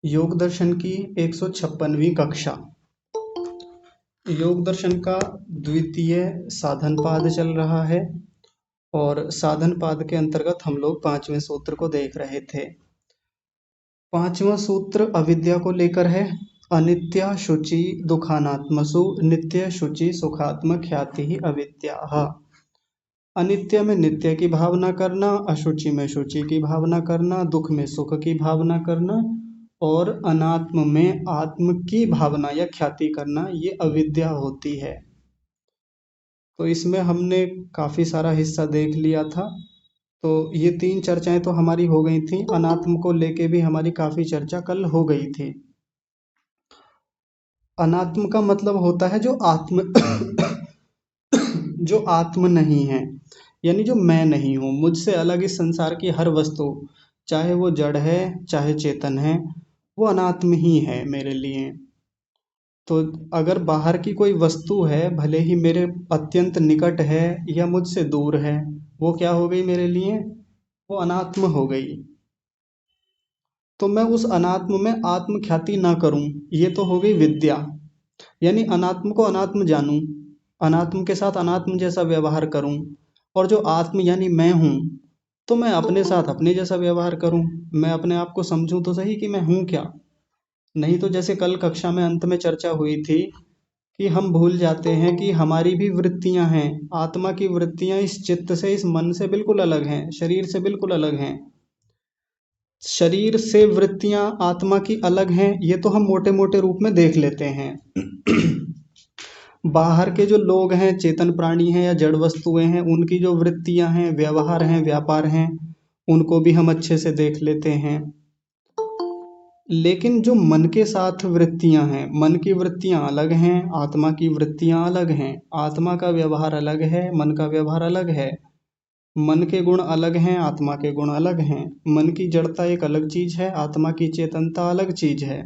योग दर्शन की 156वीं कक्षा। योग दर्शन का द्वितीय साधन पाद चल रहा है और साधन पाद के अंतर्गत हम लोग 5वें सूत्र को देख रहे थे। 5वां सूत्र अविद्या को लेकर है। अनित्या शुचि दुखानात्मसु नित्य शुचि सुखात्म ख्याति ही अविद्या। अनित्य में नित्य की भावना करना, अशुचि में शुचि की भावना करना, दुख में सुख की भावना करना और अनात्म में आत्म की भावना या ख्याति करना, ये अविद्या होती है। तो इसमें हमने काफ़ी सारा हिस्सा देख लिया था। तो ये 3 चर्चाएं तो हमारी हो गई थी। अनात्म को लेके भी हमारी काफ़ी चर्चा कल हो गई थी। अनात्म का मतलब होता है जो आत्म जो आत्म नहीं है, यानी जो मैं नहीं हूँ, मुझसे अलग इस संसार की हर वस्तु, चाहे वो जड़ है चाहे चेतन है, वो अनात्म ही है मेरे लिए। तो अगर बाहर की कोई वस्तु है, भले ही मेरे अत्यंत निकट है या मुझसे दूर है, वो क्या हो गई मेरे लिए? वो अनात्म हो गई। तो मैं उस अनात्म में आत्म ख्याति ना करूं, ये तो हो गई विद्या। यानी अनात्म को अनात्म जानूं, अनात्म के साथ अनात्म जैसा व्यवहार करूं, और जो आत्म यानी मैं हूं, तो मैं अपने साथ अपने जैसा व्यवहार करूं। मैं अपने आप को समझूं तो सही कि मैं हूं क्या। नहीं तो जैसे कल कक्षा में अंत में चर्चा हुई थी कि हम भूल जाते हैं कि हमारी भी वृत्तियां हैं। आत्मा की वृत्तियां इस चित्त से, इस मन से बिल्कुल अलग हैं, शरीर से बिल्कुल अलग हैं। शरीर से वृत्तियां आत्मा की अलग हैं, ये तो हम मोटे मोटे रूप में देख लेते हैं। बाहर के जो लोग हैं, चेतन प्राणी हैं या जड़ वस्तुएं हैं, उनकी जो वृत्तियां हैं, व्यवहार हैं, व्यापार हैं, उनको भी हम अच्छे से देख लेते हैं। लेकिन जो मन के साथ वृत्तियां हैं, मन की वृत्तियां अलग हैं, आत्मा की वृत्तियां अलग हैं। आत्मा का व्यवहार अलग है, मन का व्यवहार अलग है। मन के गुण अलग हैं, आत्मा के गुण अलग हैं। मन की जड़ता एक अलग चीज है, आत्मा की चेतनता अलग चीज है।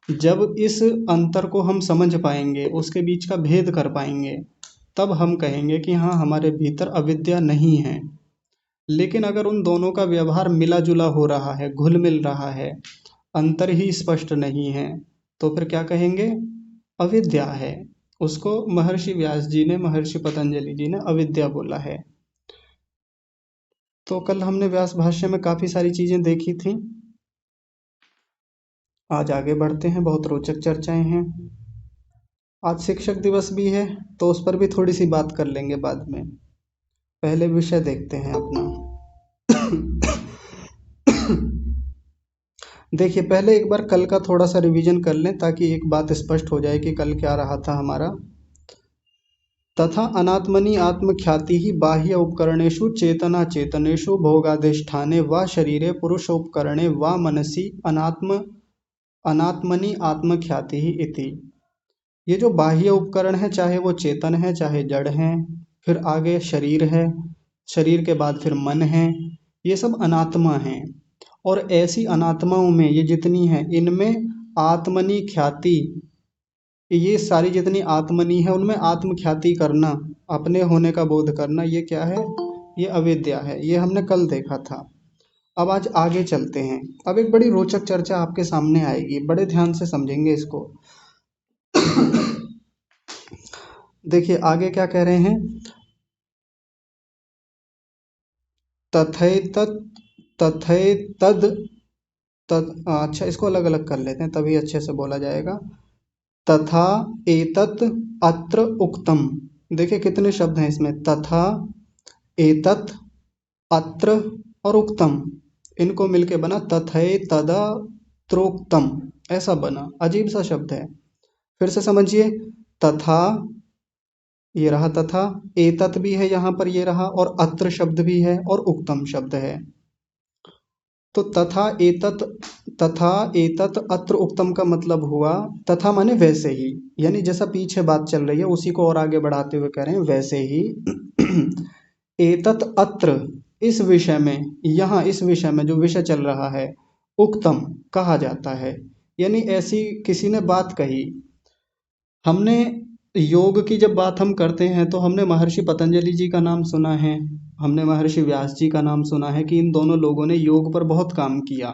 जब इस अंतर को हम समझ पाएंगे, उसके बीच का भेद कर पाएंगे, तब हम कहेंगे कि हाँ, हमारे भीतर अविद्या नहीं है। लेकिन अगर उन दोनों का व्यवहार मिला जुला हो रहा है, घुल मिल रहा है, अंतर ही स्पष्ट नहीं है, तो फिर क्या कहेंगे? अविद्या है। उसको महर्षि व्यास जी ने, महर्षि पतंजलि जी ने अविद्या बोला है। तो कल हमने व्यास भाष्य में काफी सारी चीजें देखी थी। आज आगे बढ़ते हैं, बहुत रोचक चर्चाएं हैं। आज शिक्षक दिवस भी है, तो उस पर भी थोड़ी सी बात कर लेंगे बाद में। पहले विषय देखते हैं अपना। देखिए, पहले एक बार कल का थोड़ा सा रिवीजन कर लें, ताकि एक बात स्पष्ट हो जाए कि कल क्या रहा था हमारा। तथा अनात्मनि आत्मख्याति ही बाह्य उपकरणेषु चेतना चेतनेषु भोगाधिष्ठाने वा शरीरे पुरुषोपकरणे वा मनसि अनात्मनि आत्मख्याति ही इति। ये जो बाह्य उपकरण है, चाहे वो चेतन है चाहे जड़ है, फिर आगे शरीर है, शरीर के बाद फिर मन है, ये सब अनात्मा हैं। और ऐसी अनात्माओं में, ये जितनी हैं, इनमें आत्मनि ख्याति, ये सारी जितनी आत्मनी है, उनमें आत्म ख्याति करना, अपने होने का बोध करना, ये क्या है? ये अविद्या है। ये हमने कल देखा था। अब आज आगे चलते हैं। अब एक बड़ी रोचक चर्चा आपके सामने आएगी, बड़े ध्यान से समझेंगे इसको। देखिए आगे क्या कह रहे हैं। तथैतत तथैतद अच्छा, इसको अलग अलग कर लेते हैं, तभी अच्छे से बोला जाएगा। तथा एतत् अत्र उक्तम। देखिए कितने शब्द हैं इसमें, तथा, एतत्, अत्र और उक्तम। इनको मिलके बना तथैतदत्रोक्तम, ऐसा बना। अजीब सा शब्द है, फिर से समझिए। तथा, ये रहा तथा, एतत् भी है यहाँ पर, ये रहा, और अत्र शब्द भी है और उक्तम शब्द है। तो तथा एतत् अत्र उक्तम का मतलब हुआ, तथा माने वैसे ही, यानी जैसा पीछे बात चल रही है उसी को और आगे बढ़ाते हुए कह रहे हैं, वैसे ही। एतत् अत्र, इस विषय में, यहाँ इस विषय में जो विषय चल रहा है, उक्तम कहा जाता है। यानी ऐसी किसी ने बात कही। हमने योग की जब बात हम करते हैं, तो हमने महर्षि पतंजलि जी का नाम सुना है, हमने महर्षि व्यास जी का नाम सुना है कि इन दोनों लोगों ने योग पर बहुत काम किया।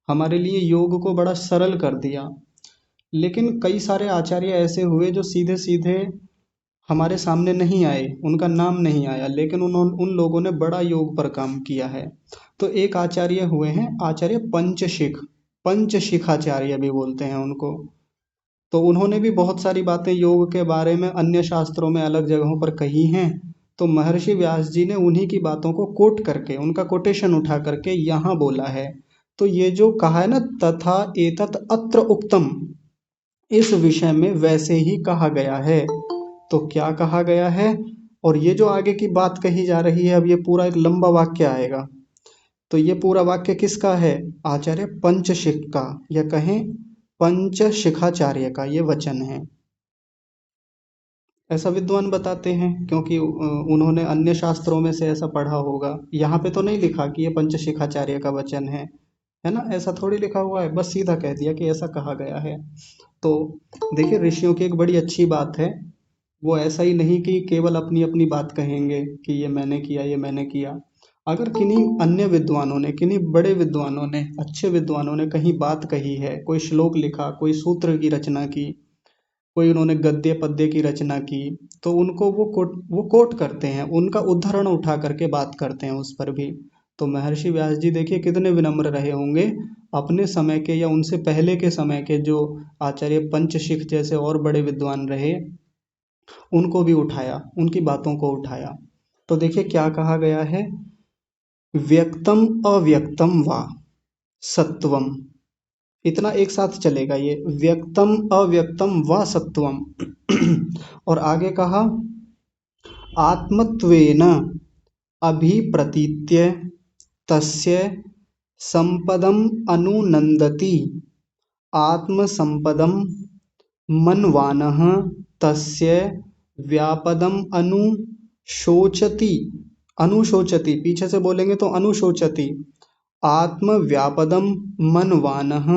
हमारे लिए योग को बड़ा सरल कर दिया। लेकिन कई सारे आचार्य ऐसे हुए जो सीधे सीधे हमारे सामने नहीं आए, उनका नाम नहीं आया, लेकिन उन लोगों ने बड़ा योग पर काम किया है। तो एक आचार्य हुए हैं आचार्य पंचशिख, पंचशिखाचार्य भी बोलते हैं उनको। तो उन्होंने भी बहुत सारी बातें योग के बारे में अन्य शास्त्रों में अलग जगहों पर कही हैं। तो महर्षि व्यास जी ने उन्हीं की बातों को कोट करके, उनका कोटेशन उठा करके यहाँ बोला है। तो ये जो कहा है ना, तथा एतत् अत्र उक्तम, इस विषय में वैसे ही कहा गया है। तो क्या कहा गया है, और ये जो आगे की बात कही जा रही है, अब ये पूरा एक लंबा वाक्य आएगा। तो ये पूरा वाक्य किसका है, आचार्य पंचशिख का, या कहें पंचशिखाचार्य का ये वचन है। ऐसा विद्वान बताते हैं, क्योंकि उन्होंने अन्य शास्त्रों में से ऐसा पढ़ा होगा। यहाँ पे तो नहीं लिखा कि ये पंचशिखाचार्य का वचन है ना, ऐसा थोड़ी लिखा हुआ है, बस सीधा कह दिया कि ऐसा कहा गया है। तो देखिए, ऋषियों की एक बड़ी अच्छी बात है, वो ऐसा ही नहीं कि केवल अपनी अपनी बात कहेंगे कि ये मैंने किया, ये मैंने किया। अगर किन्हीं अन्य विद्वानों ने, किन्हीं बड़े विद्वानों ने, अच्छे विद्वानों ने कहीं बात कही है, कोई श्लोक लिखा, कोई सूत्र की रचना की, कोई उन्होंने गद्य पद्य की रचना की, तो उनको वो कोट करते हैं, उनका उद्धरण उठा करके बात करते हैं उस पर भी। तो महर्षि व्यास जी देखिए कितने विनम्र रहे होंगे, अपने समय के या उनसे पहले के समय के जो आचार्य पंचशिख जैसे और बड़े विद्वान रहे, उनको भी उठाया, उनकी बातों को उठाया। तो देखिए क्या कहा गया है, व्यक्तम अव्यक्तम वा सत्वम, इतना एक साथ चलेगा ये, व्यक्तम अव्यक्तम व सत्वम। और आगे कहा, आत्मत्वेन अभिप्रतीत्य तस्य संपदम अनुनंदति, आत्मसंपदम मनवानः तस्य व्यापदम अनुशोचति, अनुशोचति पीछे से बोलेंगे तो अनुशोचति, आत्मव्यापदम मनवानः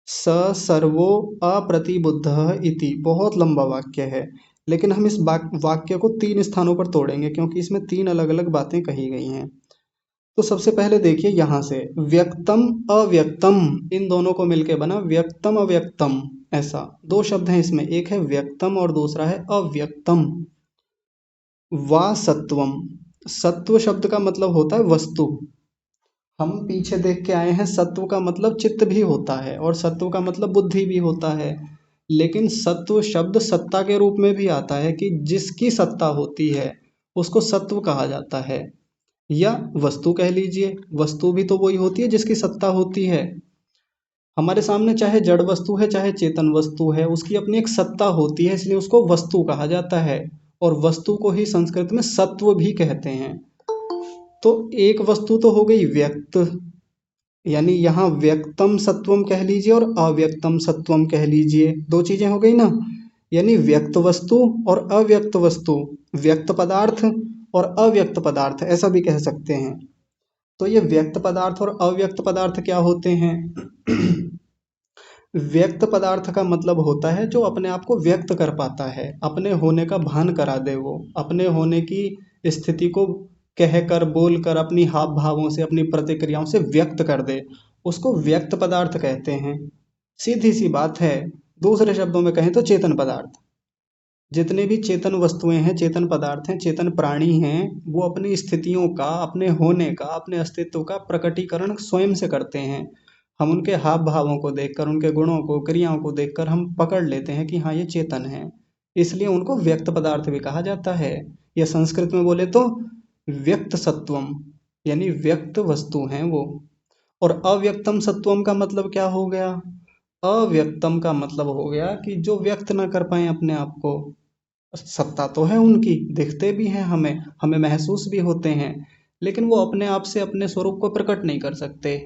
स सर्वो अप्रतिबुद्धः इति। बहुत लंबा वाक्य है, लेकिन हम इस वाक्य को तीन स्थानों पर तोड़ेंगे, क्योंकि इसमें तीन अलग अलग बातें कही गई हैं। तो सबसे पहले देखिए यहाँ से, व्यक्तम अव्यक्तम, इन दोनों को मिलके बना व्यक्तम अव्यक्तम। ऐसा दो शब्द हैं इसमें, एक है व्यक्तम और दूसरा है अव्यक्तम। वा सत्वम, सत्व शब्द का मतलब होता है वस्तु। हम पीछे देख के आए हैं, सत्व का मतलब चित्त भी होता है और सत्व का मतलब बुद्धि भी होता है। लेकिन सत्व शब्द सत्ता के रूप में भी आता है, कि जिसकी सत्ता होती है उसको सत्व कहा जाता है, या वस्तु कह लीजिए। वस्तु भी तो वही होती है जिसकी सत्ता होती है। हमारे सामने चाहे जड़ वस्तु है चाहे चेतन वस्तु है, उसकी अपनी एक सत्ता होती है, इसलिए उसको वस्तु कहा जाता है। और वस्तु को ही संस्कृत में सत्व भी कहते हैं। तो एक वस्तु तो हो गई व्यक्त, यानी यहाँ व्यक्तम सत्वम कह लीजिए और अव्यक्तम सत्वम कह लीजिए, दो चीजें हो गई ना। यानी व्यक्त वस्तु और अव्यक्त वस्तु, व्यक्त पदार्थ और अव्यक्त पदार्थ, ऐसा भी कह सकते हैं। तो ये व्यक्त पदार्थ और अव्यक्त पदार्थ क्या होते हैं? व्यक्त पदार्थ का मतलब होता है जो अपने आप को व्यक्त कर पाता है, अपने होने का भान करा दे, वो अपने होने की स्थिति को कह कर, बोल कर, अपनी हाव भावों से, अपनी प्रतिक्रियाओं से व्यक्त कर दे, उसको व्यक्त पदार्थ कहते हैं। सीधी सी बात है। दूसरे शब्दों में कहें तो चेतन पदार्थ, जितने भी चेतन वस्तुएं हैं, चेतन पदार्थ हैं, चेतन प्राणी हैं, वो अपनी स्थितियों का, अपने होने का, अपने अस्तित्व का प्रकटीकरण स्वयं से करते हैं। हम उनके हाव भावों को देखकर, उनके गुणों को, क्रियाओं को देखकर हम पकड़ लेते हैं कि हाँ ये चेतन है, इसलिए उनको व्यक्त पदार्थ भी कहा जाता है। या संस्कृत में बोले तो व्यक्त सत्वम, यानी व्यक्त वस्तु हैं वो। और अव्यक्तम सत्वम का मतलब क्या हो गया? अव्यक्तम का मतलब हो गया कि जो व्यक्त ना कर पाए अपने आप को। सत्ता तो है उनकी, दिखते भी हैं हमें, हमें महसूस भी होते हैं, लेकिन वो अपने आप से अपने स्वरूप को प्रकट नहीं कर सकते।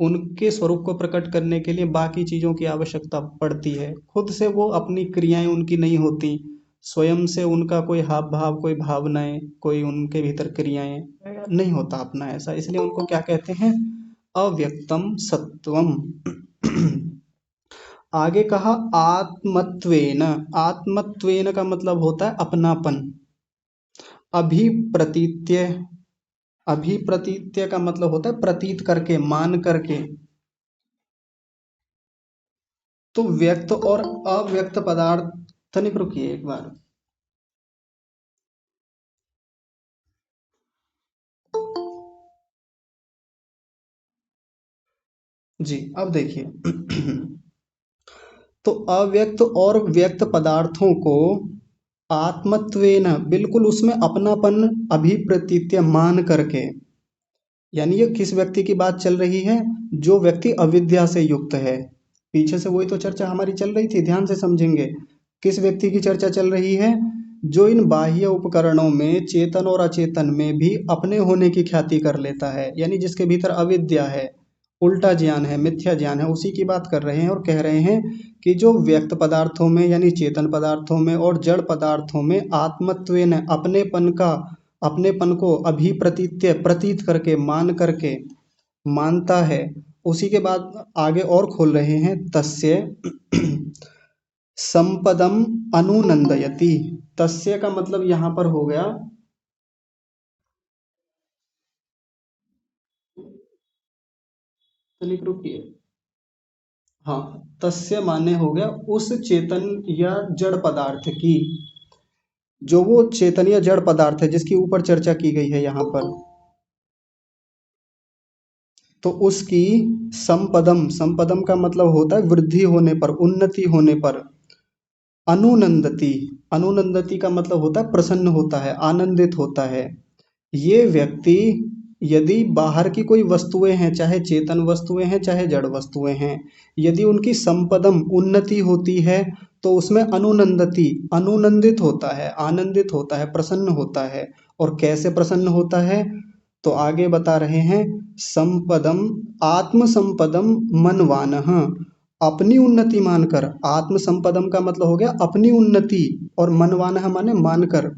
उनके स्वरूप को प्रकट करने के लिए बाकी चीज़ों की आवश्यकता पड़ती है। खुद से वो अपनी क्रियाएं उनकी नहीं होती, स्वयं से उनका कोई हाव भाव, कोई भावनाएं, कोई उनके भीतर क्रियाएं नहीं होता अपना ऐसा, इसलिए उनको क्या कहते हैं? अव्यक्तम सत्वम। आगे कहा आत्मत्वेन, आत्मत्वेन का मतलब होता है अपनापन। अभिप्रतीत्य, अभिप्रतीत्य का मतलब होता है प्रतीत करके, मान करके। तो व्यक्त और अव्यक्त पदार्थ, तनिक रुकिए एक बार। जी अब देखिए तो अव्यक्त और व्यक्त पदार्थों को आत्मत्वेन, बिल्कुल उसमें अपनापन अभिप्रतीत्य मान करके, यानी ये किस व्यक्ति की बात चल रही है? जो व्यक्ति अविद्या से युक्त है। पीछे से वही तो चर्चा हमारी चल रही थी, ध्यान से समझेंगे। किस व्यक्ति की चर्चा चल रही है? जो इन बाह्य उपकरणों में चेतन और अचेतन में भी अपने होने की ख्याति कर लेता है, यानी जिसके भीतर अविद्या है, उल्टा ज्ञान है, मिथ्या ज्ञान है, उसी की बात कर रहे हैं। और कह रहे हैं कि जो व्यक्त पदार्थों में यानी चेतन पदार्थों में और जड़ पदार्थों में आत्मत्वेन, अपनेपन को अभिप्रतीत्य, प्रतीत करके, मान करके, मानता है। उसी के बाद आगे और खोल रहे हैं, तस्य संपदम अनुनंदयति। तस्य का मतलब यहाँ पर हो गया, तनिक रुकिए, हाँ, तस्य माने हो गया उस चेतन या जड़ पदार्थ की, जो वो चेतन या जड़ पदार्थ है जिसकी ऊपर चर्चा की गई है यहाँ पर, तो उसकी संपदम, संपदम का मतलब होता है वृद्धि होने पर, उन्नति होने पर, अनुनंदति, अनुनंदति का मतलब होता है प्रसन्न होता है, आनंदित होता है। ये व्यक्ति यदि बाहर की कोई वस्तुएं हैं, चाहे चेतन वस्तुएं हैं चाहे जड़ वस्तुएं हैं, यदि उनकी संपदम, उन्नति होती है तो उसमें अनुनंदति, अनुनंदित होता है, आनंदित होता है, प्रसन्न होता है। और कैसे प्रसन्न होता है? तो आगे बता रहे हैं, संपदम, आत्म संपदम मनवानः, अपनी उन्नति मानकर, आत्म संपदम का मतलब हो गया अपनी उन्नति, और मनवानः माने मानकर,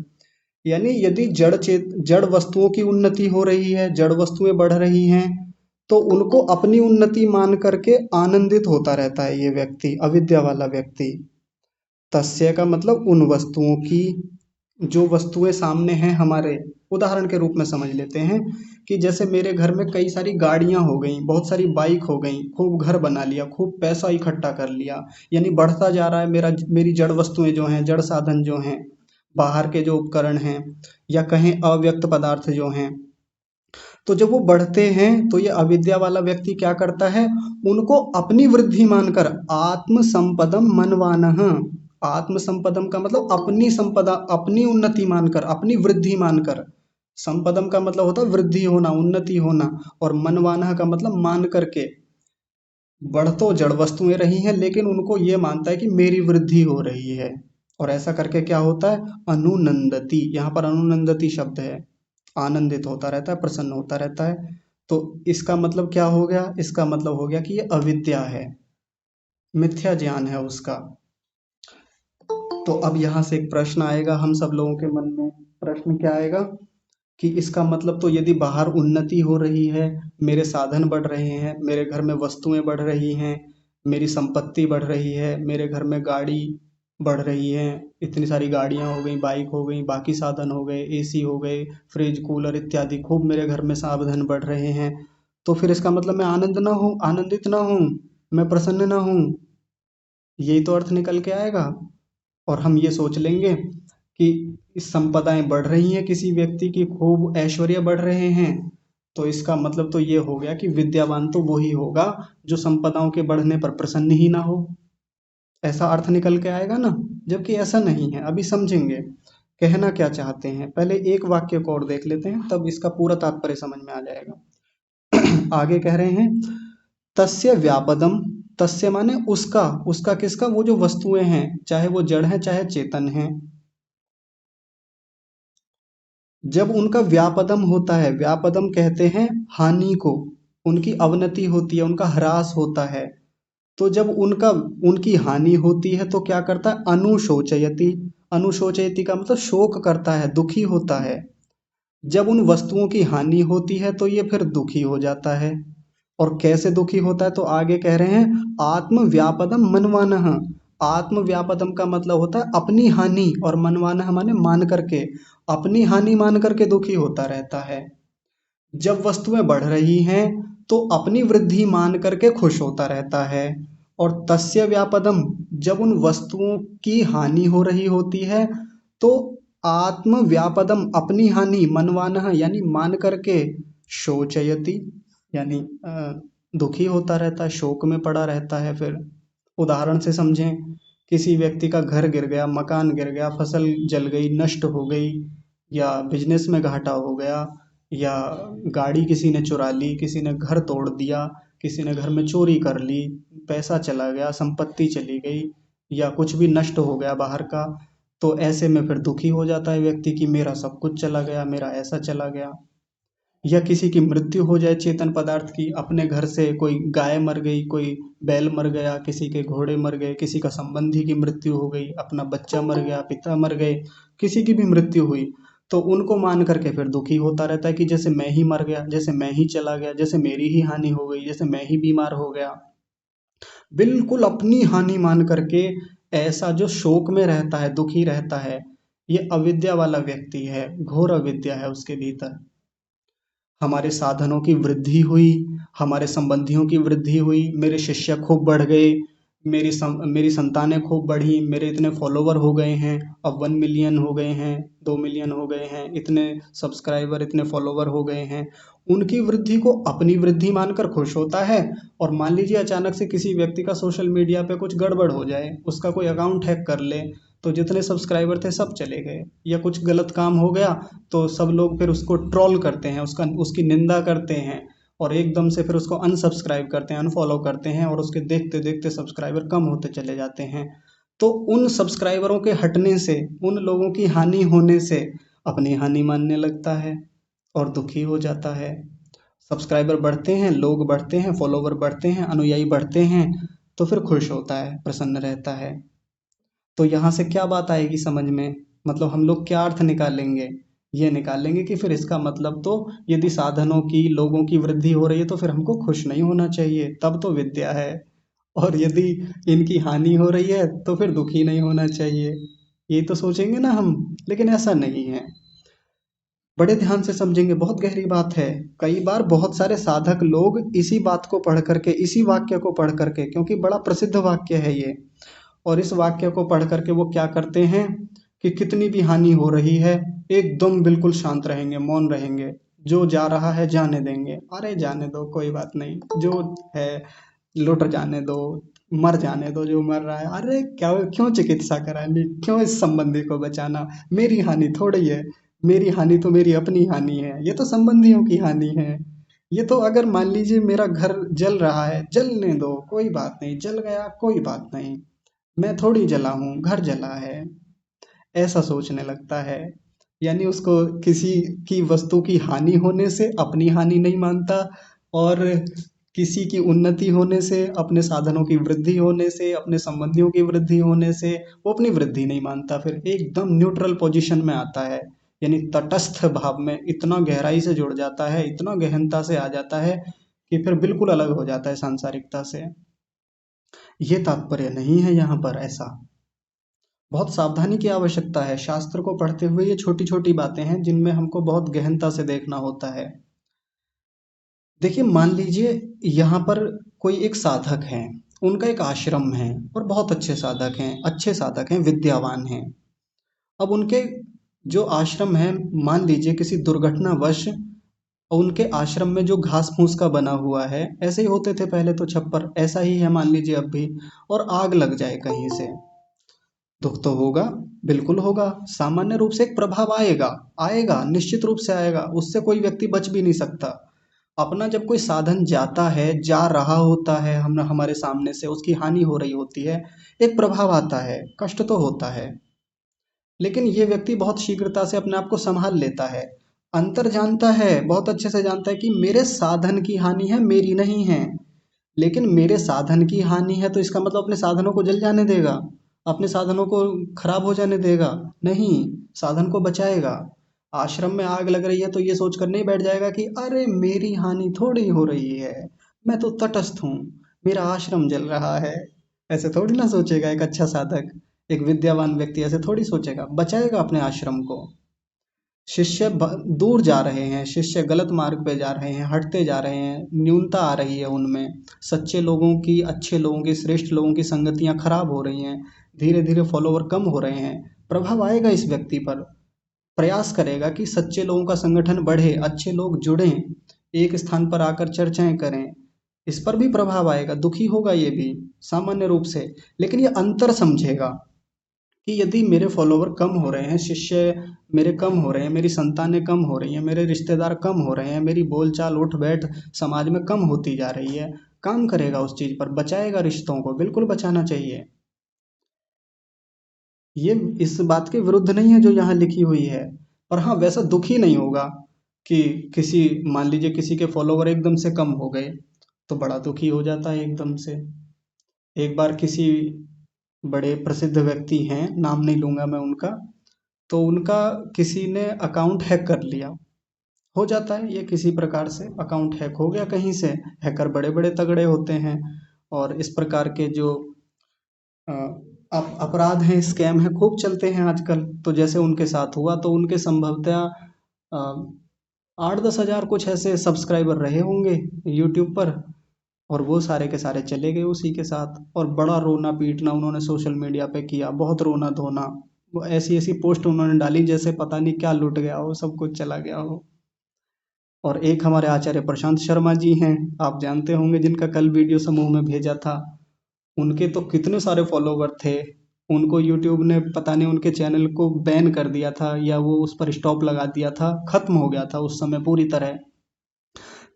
यानी यदि जड़ वस्तुओं की उन्नति हो रही है, जड़ वस्तुएं बढ़ रही हैं, तो उनको अपनी उन्नति मान करके आनंदित होता रहता है ये व्यक्ति, अविद्या वाला व्यक्ति। तस्य का मतलब उन वस्तुओं की, जो वस्तुएं सामने हैं हमारे, उदाहरण के रूप में समझ लेते हैं कि जैसे मेरे घर में कई सारी गाड़ियां हो गई, बहुत सारी बाइक हो गई, खूब घर बना लिया, खूब पैसा इकट्ठा कर लिया, यानी बढ़ता जा रहा है मेरी जड़ वस्तुएं जो हैं, जड़ साधन जो हैं, बाहर के जो उपकरण हैं, या कहें अव्यक्त पदार्थ जो हैं, तो जब वो बढ़ते हैं तो ये अविद्या वाला व्यक्ति क्या करता है? उनको अपनी वृद्धि मानकर, आत्म संपदम मनवानः, आत्म संपदम का मतलब अपनी संपदा, अपनी उन्नति मानकर, अपनी वृद्धि मानकर, संपदम का मतलब होता है वृद्धि होना, उन्नति होना, और मनवानः का मतलब मान करके, बढ़ तो जड़ वस्तुएं रही हैं लेकिन उनको ये मानता है कि मेरी वृद्धि हो रही है। और ऐसा करके क्या होता है? अनुनंदति, यहाँ पर अनुनंदति शब्द है, आनंदित होता रहता है, प्रसन्न होता रहता है। तो इसका मतलब क्या हो गया? इसका मतलब हो गया कि ये अविद्या है, मिथ्या ज्ञान है उसका। तो अब यहाँ से एक प्रश्न आएगा हम सब लोगों के मन में। प्रश्न क्या आएगा कि इसका मतलब तो यदि बाहर उन्नति हो रही है, मेरे साधन बढ़ रहे हैं, मेरे घर में वस्तुएं बढ़ रही हैं, मेरी संपत्ति बढ़ रही है, मेरे घर में गाड़ी बढ़ रही है, इतनी सारी गाड़ियां हो गई, बाइक हो गई, बाकी साधन हो गए, एसी हो गए, फ्रिज कूलर इत्यादि, खूब मेरे घर में साधन बढ़ रहे हैं, तो फिर इसका मतलब मैं आनंदित ना हूँ, मैं प्रसन्न ना हूँ, यही तो अर्थ निकल के आएगा। और हम ये सोच लेंगे कि इस संपदाएं बढ़ रही हैं, किसी व्यक्ति की खूब ऐश्वर्य बढ़ रहे हैं, तो इसका मतलब तो ये हो गया कि विद्यावान तो वही होगा जो संपदाओं के बढ़ने पर प्रसन्न ही ना हो, ऐसा अर्थ निकल के आएगा ना। जबकि ऐसा नहीं है, अभी समझेंगे कहना क्या चाहते हैं। पहले एक वाक्य को और देख लेते हैं, तब इसका पूरा तात्पर्य समझ में आ जाएगा। आगे कह रहे हैं, तस्य व्यापदम, तस्य माने उसका, उसका किसका? वो जो वस्तुएं हैं, चाहे वो जड़ है चाहे चेतन है, जब उनका व्यापदम होता है, व्यापदम कहते हैं हानि को, उनकी अवनति होती है, उनका ह्रास होता है, तो जब उनकी हानि होती है तो क्या करता है? अनुशोचयति, अनुशोचयति का मतलब शोक करता है, दुखी होता है। जब उन वस्तुओं की हानि होती है तो ये फिर दुखी हो जाता है। और कैसे दुखी होता है? तो आगे कह रहे हैं, आत्म व्यापदम मनवानः, आत्म व्यापदम का मतलब होता है अपनी हानि, और मनवानः माने मान करके, अपनी हानि मान करके दुखी होता रहता है। जब वस्तुएं बढ़ रही हैं तो अपनी वृद्धि मान करके खुश होता रहता है, और तस्य व्यापदम, जब उन वस्तुओं की हानि हो रही होती है तो आत्म व्यापदम, अपनी हानि, मनवाना यानी मान करके, शोचयति यानी दुखी होता रहता है, शोक में पड़ा रहता है। फिर उदाहरण से समझें, किसी व्यक्ति का घर गिर गया, मकान गिर गया, फसल जल गई, नष्ट हो गई, या बिजनेस में घाटा हो गया, या गाड़ी किसी ने चुरा ली, किसी ने घर तोड़ दिया, किसी ने घर में चोरी कर ली, पैसा चला गया, संपत्ति चली गई, या कुछ भी नष्ट हो गया बाहर का, तो ऐसे में फिर दुखी हो जाता है व्यक्ति कि मेरा सब कुछ चला गया, मेरा ऐसा चला गया। या किसी की मृत्यु हो जाए चेतन पदार्थ की, अपने घर से कोई गाय मर गई, कोई बैल मर गया, किसी के घोड़े मर गए, किसी का संबंधी की मृत्यु हो गई, अपना बच्चा मर गया, पिता मर गए, किसी की भी मृत्यु हुई, तो उनको मान करके फिर दुखी होता रहता है कि जैसे मैं ही मर गया, जैसे मैं ही चला गया, जैसे मेरी ही हानि हो गई, जैसे मैं ही बीमार हो गया। बिल्कुल अपनी हानि मान करके ऐसा जो शोक में रहता है, दुखी रहता है, ये अविद्या वाला व्यक्ति है, घोर अविद्या है उसके भीतर। हमारे साधनों की वृद्धि हुई, हमारे संबंधियों की वृद्धि हुई, मेरे शिष्य खूब बढ़ गए, मेरी संतानें खूब बढ़ी, मेरे इतने फॉलोवर हो गए हैं, अब 1 मिलियन हो गए हैं, 2 मिलियन हो गए हैं, इतने सब्सक्राइबर, इतने फॉलोवर हो गए हैं। उनकी वृद्धि को अपनी वृद्धि मानकर खुश होता है। और मान लीजिए अचानक से किसी व्यक्ति का सोशल मीडिया पे कुछ गड़बड़ हो जाए, उसका कोई अकाउंट हैक कर ले, तो जितने सब्सक्राइबर थे सब चले गए, या कुछ गलत काम हो गया तो सब लोग फिर उसको ट्रोल करते हैं, उसकी निंदा करते हैं, और एकदम से फिर उसको अनसब्सक्राइब करते हैं, अनफॉलो करते हैं, और उसके देखते देखते सब्सक्राइबर कम होते चले जाते हैं। तो उन सब्सक्राइबरों के हटने से, उन लोगों की हानि होने से अपनी हानि मानने लगता है और दुखी हो जाता है। सब्सक्राइबर बढ़ते हैं, लोग बढ़ते हैं, फॉलोवर बढ़ते हैं, अनुयायी बढ़ते हैं, तो फिर खुश होता है, प्रसन्न रहता है। तो यहाँ से क्या बात आएगी समझ में, मतलब हम लोग क्या अर्थ निकालेंगे, ये निकालेंगे कि फिर इसका मतलब तो यदि साधनों की, लोगों की वृद्धि हो रही है तो फिर हमको खुश नहीं होना चाहिए, तब तो विद्या है। और यदि इनकी हानि हो रही है तो फिर दुखी नहीं होना चाहिए, ये तो सोचेंगे ना हम। लेकिन ऐसा नहीं है, बड़े ध्यान से समझेंगे, बहुत गहरी बात है। कई बार बहुत सारे साधक लोग इसी बात को पढ़ करके, इसी वाक्य को पढ़ करके, क्योंकि बड़ा प्रसिद्ध वाक्य है ये, और इस वाक्य को पढ़ करके वो क्या करते हैं कि कितनी भी हानि हो रही है एकदम बिल्कुल शांत रहेंगे, मौन रहेंगे, जो जा रहा है जाने देंगे, अरे जाने दो, कोई बात नहीं, जो है लुट जाने दो, मर जाने दो जो मर रहा है, अरे क्या, क्यों चिकित्सा करानी, क्यों इस संबंधी को बचाना, मेरी हानि थोड़ी है, मेरी हानि तो मेरी अपनी हानि है, ये तो संबंधियों की हानि है। ये तो अगर मान लीजिए मेरा घर जल रहा है, जलने दो, कोई बात नहीं, जल गया कोई बात नहीं, मैं थोड़ी जला हूँ, घर जला है, ऐसा सोचने लगता है। यानी उसको किसी की वस्तु की हानि होने से अपनी हानि नहीं मानता, और किसी की उन्नति होने से, अपने साधनों की वृद्धि होने से, अपने संबंधियों की वृद्धि होने से वो अपनी वृद्धि नहीं मानता, फिर एकदम न्यूट्रल पोजीशन में आता है, यानी तटस्थ भाव में इतना गहराई से जुड़ जाता है, इतना गहनता से आ जाता है कि फिर बिल्कुल अलग हो जाता है सांसारिकता से। ये तात्पर्य नहीं है यहाँ पर ऐसा। बहुत सावधानी की आवश्यकता है, शास्त्र को पढ़ते हुए ये छोटी छोटी बातें हैं जिनमें हमको बहुत गहनता से देखना होता है। देखिए मान लीजिए यहाँ पर कोई एक साधक है, उनका एक आश्रम है, और बहुत अच्छे साधक हैं, अच्छे साधक हैं, विद्यावान हैं। अब उनके जो आश्रम है, मान लीजिए किसी दुर्घटनावश उनके आश्रम में जो घास फूस का बना हुआ है, ऐसे ही होते थे पहले तो छप्पर, ऐसा ही है मान लीजिए अब भी, और आग लग जाए कहीं से, दुख तो होगा, बिल्कुल होगा, सामान्य रूप से एक प्रभाव आएगा, आएगा, निश्चित रूप से आएगा, उससे कोई व्यक्ति बच भी नहीं सकता। अपना जब कोई साधन जाता है, जा रहा होता है, हम हमारे सामने से उसकी हानि हो रही होती है, एक प्रभाव आता है, कष्ट तो होता है, लेकिन ये व्यक्ति बहुत शीघ्रता से अपने आप को संभाल लेता है, अंतर जानता है, बहुत अच्छे से जानता है कि मेरे साधन की हानि है, मेरी नहीं है। लेकिन मेरे साधन की हानि है तो इसका मतलब अपने साधनों को जल जाने देगा, अपने साधनों को खराब हो जाने देगा? नहीं, साधन को बचाएगा। आश्रम में आग लग रही है तो ये सोच कर नहीं बैठ जाएगा कि अरे मेरी हानि थोड़ी हो रही है, मैं तो तटस्थ हूँ, मेरा आश्रम जल रहा है। ऐसे थोड़ी ना सोचेगा एक अच्छा साधक, एक विद्यावान व्यक्ति ऐसे थोड़ी सोचेगा, बचाएगा अपने आश्रम को। शिष्य दूर जा रहे हैं, शिष्य गलत मार्ग पे जा रहे हैं, हटते जा रहे हैं, न्यूनता आ रही है उनमें। सच्चे लोगों की, अच्छे लोगों की, श्रेष्ठ लोगों की संगतियां खराब हो रही हैं। धीरे धीरे फॉलोवर कम हो रहे हैं। प्रभाव आएगा इस व्यक्ति पर। प्रयास करेगा कि सच्चे लोगों का संगठन बढ़े, अच्छे लोग जुड़ें, एक स्थान पर आकर चर्चाएं करें। इस पर भी प्रभाव आएगा, दुखी होगा ये भी सामान्य रूप से। लेकिन ये अंतर समझेगा कि यदि मेरे फॉलोवर कम हो रहे हैं, शिष्य मेरे कम हो रहे हैं, मेरी संतानें कम हो रही हैं, मेरे रिश्तेदार कम हो रहे हैं, मेरी बोलचाल उठ बैठ समाज में कम होती जा रही है, काम करेगा उस चीज पर, बचाएगा रिश्तों को, बिल्कुल बचाना चाहिए। ये इस बात के विरुद्ध नहीं है जो यहाँ लिखी हुई है। पर हाँ, वैसा दुखी नहीं होगा कि किसी, मान लीजिए किसी के फॉलोवर एकदम से कम हो गए, तो बड़ा दुखी हो जाता है एकदम से। एक बार किसी बड़े प्रसिद्ध व्यक्ति हैं, नाम नहीं लूंगा मैं उनका, तो उनका किसी ने अकाउंट हैक कर लिया। हो जाता है ये, किसी प्रकार से अकाउंट हैक हो गया कहीं से। हैकर बड़े बड़े तगड़े होते हैं, और इस प्रकार के जो अ, अपराध हैं, स्कैम हैं, खूब चलते हैं आजकल। तो जैसे उनके साथ हुआ, तो उनके संभवतः 8-10 हज़ार कुछ ऐसे सब्सक्राइबर रहे होंगे यूट्यूब पर, और वो सारे के सारे चले गए उसी के साथ। और बड़ा रोना पीटना उन्होंने सोशल मीडिया पे किया, बहुत रोना धोना। वो ऐसी ऐसी पोस्ट उन्होंने डाली जैसे पता नहीं क्या लूट गया हो, सब कुछ चला गया हो। और एक हमारे आचार्य प्रशांत शर्मा जी हैं, आप जानते होंगे, जिनका कल वीडियो समूह में भेजा था। उनके तो कितने सारे फॉलोवर थे। उनको यूट्यूब ने पता नहीं उनके चैनल को बैन कर दिया था, या वो उस पर स्टॉप लगा दिया था, खत्म हो गया था उस समय पूरी तरह।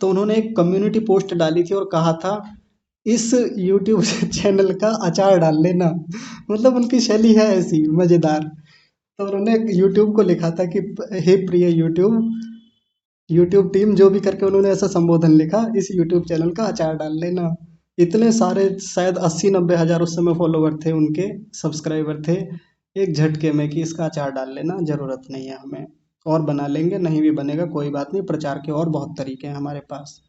तो उन्होंने एक कम्युनिटी पोस्ट डाली थी और कहा था, इस यूट्यूब चैनल का अचार डाल लेना। मतलब उनकी शैली है ऐसी मजेदार। तो उन्होंने यूट्यूब को लिखा था कि हे प्रिय यूट्यूब, यूट्यूब टीम, जो भी करके उन्होंने ऐसा संबोधन लिखा, इस यूट्यूब चैनल का अचार डाल लेना। इतने सारे, शायद 80-90 हज़ार उस समय फॉलोवर थे उनके, सब्सक्राइबर थे, एक झटके में कि इसका अचार डाल लेना, जरूरत नहीं है हमें, और बना लेंगे, नहीं भी बनेगा कोई बात नहीं, प्रचार के और बहुत तरीके हैं हमारे पास।